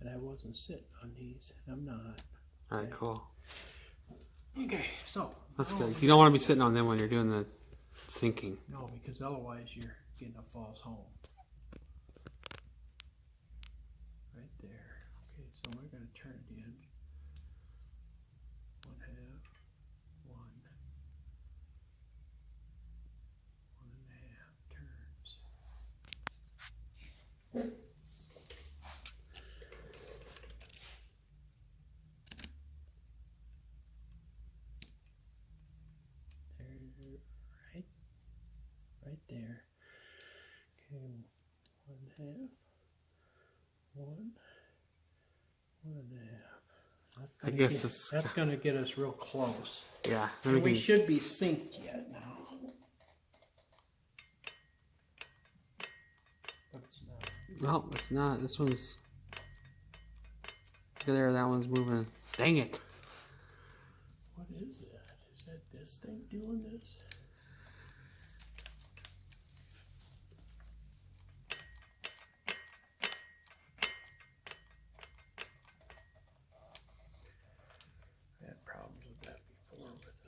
that I wasn't sitting on these. I'm not. All right, cool. Okay, so That's now good. I'm You don't want to be sitting on them when you're doing the sinking. No, because otherwise you're getting a false home. Right there. Okay, so we're going to turn it in. 1/2, 1.5 turns. There, right there. Okay, 1/2, 1.5. That's gonna get us real close. Yeah. And we should be synced yet now. But it's not. No, it's not. This one's there. That one's moving. Dang it! What is that? Is that this thing doing this? I had problems with that before with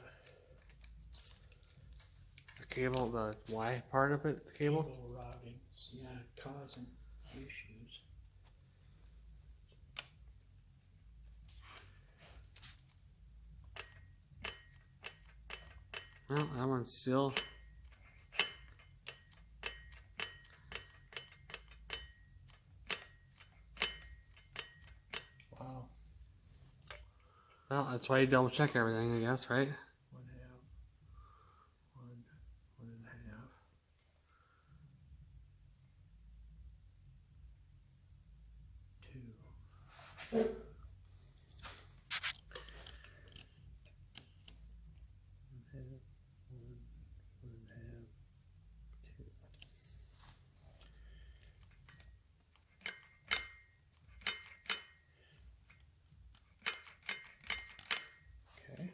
The cable, the Y part of it, the cable. routing. Yeah, causing issues. Well, that one's still. Wow. Well, that's why you double check everything, I guess, right? 1/2, 1.5. 2. Okay.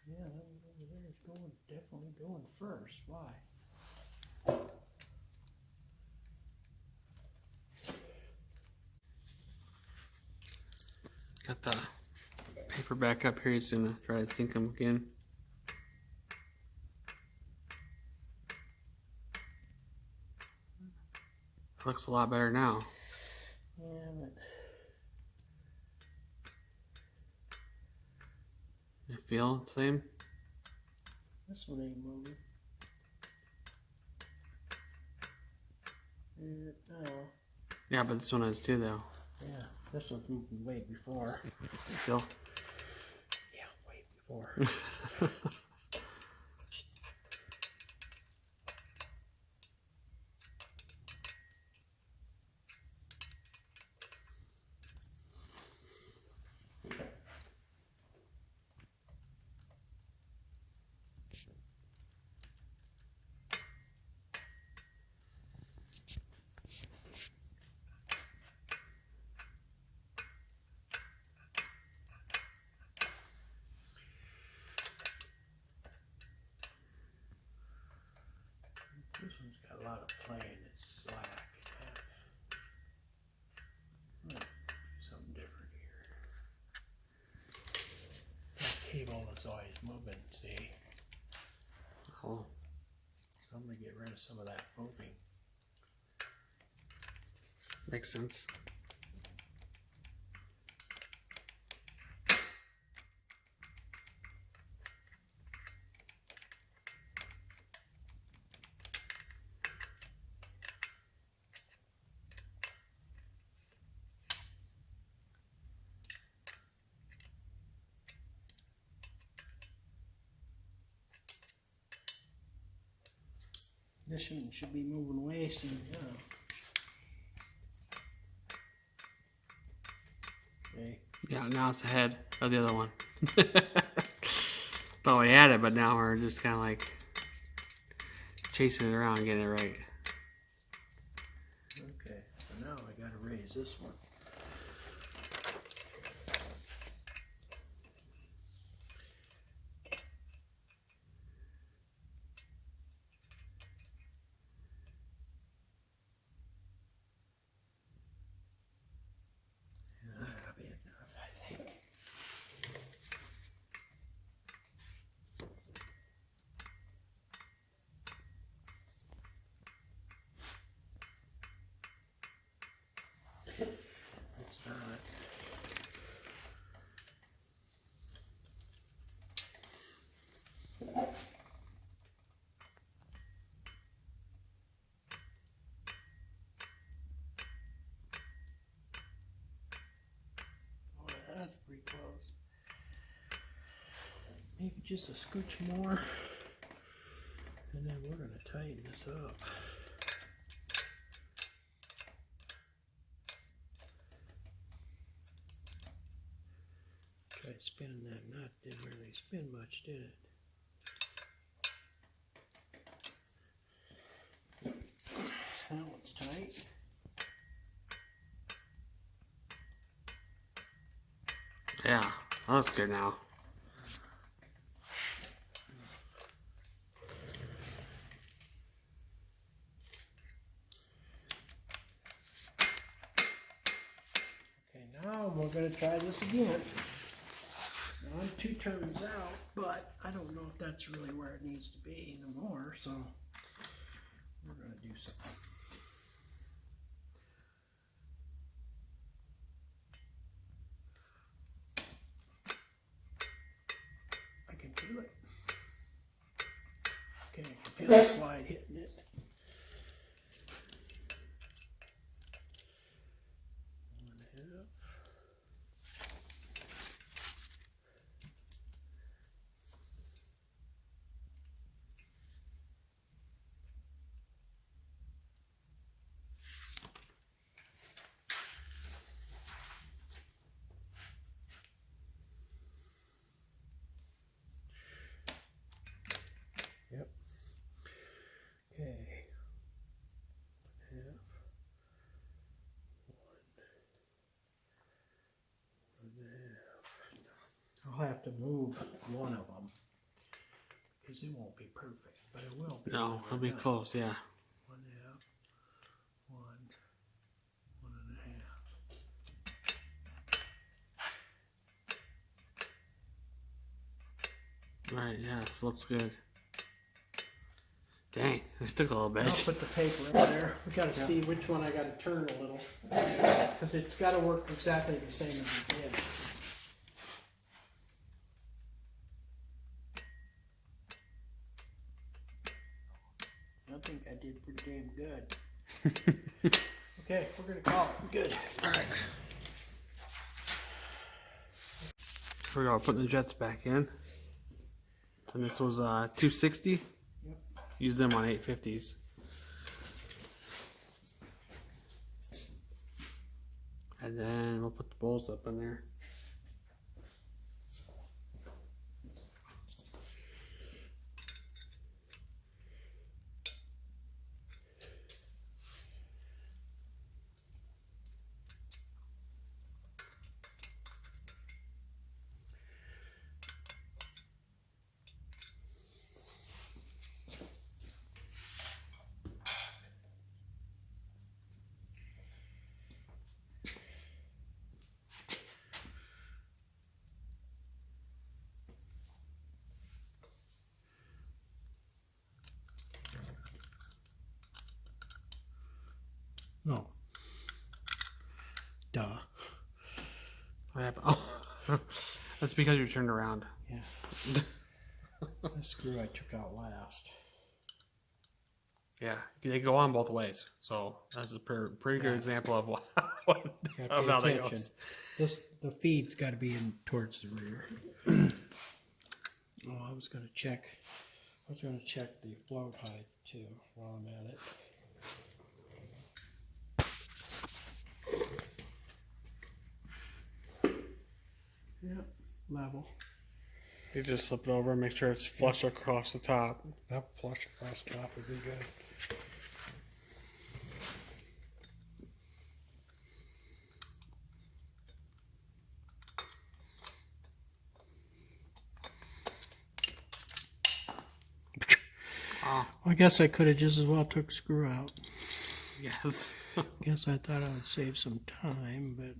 Yeah, that one over there is definitely going first. Why? Got the paper back up here. He's gonna try to sync them again. Looks a lot better now. Yeah, but You feel the same? this one ain't moving. No. Yeah, but this one is too, though. Yeah, this one's moving way before. Still. Yeah, way before. This one's got a lot of play and it's slack. Do something different here. That cable is always moving, see? Oh. So I'm going to get rid of some of that moving. Makes sense. This one should be moving way soon, yeah. Okay. Yeah, now it's ahead of the other one. Thought we had it, but now we're just kind of like chasing it around, getting it right. Okay, so now I got to raise this one. That'll be enough, I think. pretty close. Maybe just a scooch more. And then we're going to tighten this up. Tried spinning that nut, didn't really spin much, did it? That one's tight. Yeah, that's good now. Okay, now we're going to try this again. Now I'm 2 turns out, but I don't know if that's really where it needs to be anymore, so we're going to do something. I can feel it. Okay, I can feel the slide hitting it. Yep. Okay. Half. One and a half. I'll have to move one of them because it won't be perfect, but it will be. No, it'll be close, yeah. 1 half. 1 and a half. Right, yeah, this looks good. Dang, it took a little bit. I'll put the paper in there. We got to see which one I got to turn a little because it's got to work exactly the same as it did. I think I did pretty damn good. Okay, we're going to call it good. All right. Here we go, putting the jets back in. And this was 260. Yep. Use them on 850s. And then we'll put the bowls up in there. No. Duh. What happened? Oh, that's because you're turned around. Yeah. The screw I took out last. Yeah, they go on both ways. So that's a pretty good example of of how that goes. The feed's got to be in towards the rear. Oh, I was going to check the float height too while I'm at it. Yep, level. You just flip it over and make sure it's flush across the top. Yep, flush across the top would be good. I guess I could have just as well took screw out. Yes. Guess I thought I would save some time, but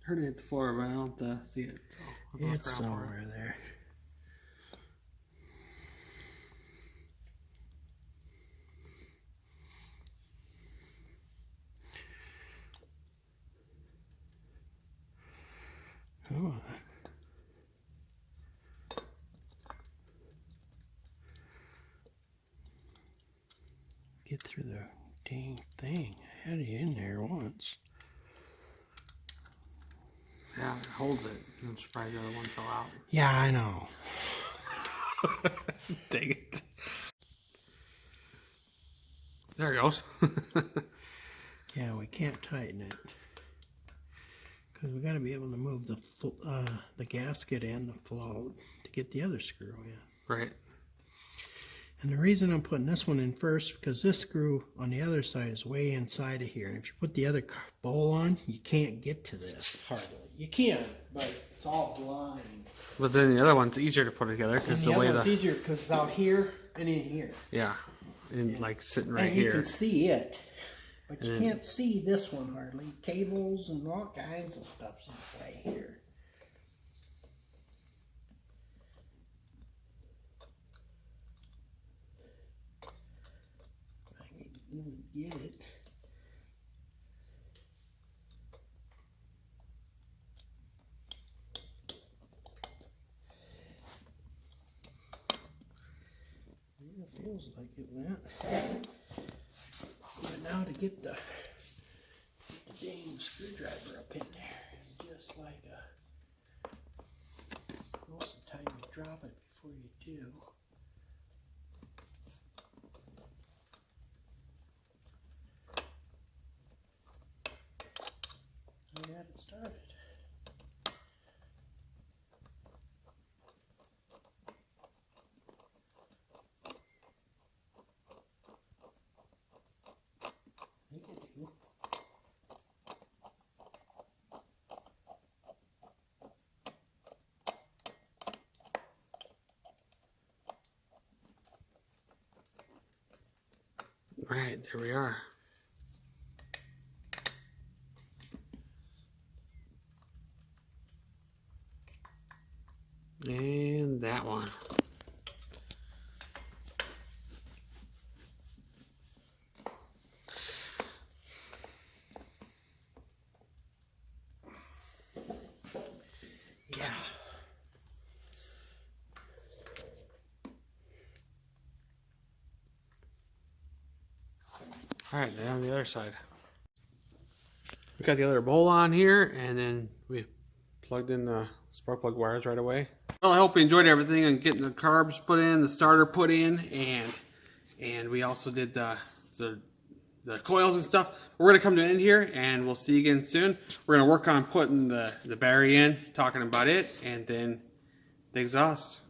Heard it hit the floor, but I don't see it. So I'll look it's around for somewhere there. Come on. Get through the dang thing. I had it in there once. Yeah, it holds it. I'm surprised the other one fell out. Yeah, I know. Dang it. There it goes. Yeah, we can't tighten it because we got to be able to move the gasket and the float to get the other screw in. Right. And the reason I'm putting this one in first because this screw on the other side is way inside of here. And if you put the other bowl on, you can't get to this hardly. You can, but it's all blind. But then the other one's easier to put together because And the way other one's easier because it's out here and in here. Yeah, and like sitting right and here. You can see it, but you can't see this one hardly. Cables and all kinds of stuff's in play here. I can even get it. It feels like it went. But now to get the dang screwdriver up in there, it's just like most of the time you drop it before you do. I got it started. I think I do. Right, there we are. And that one. Yeah. All right, now on the other side. We got the other bowl on here, and then we plugged in the spark plug wires right away. Well, I hope you enjoyed everything and getting the carbs put in, the starter put in, and we also did the coils and stuff. We're gonna come to an end here, and we'll see you again soon. We're gonna work on putting the battery in, talking about it, and then the exhaust.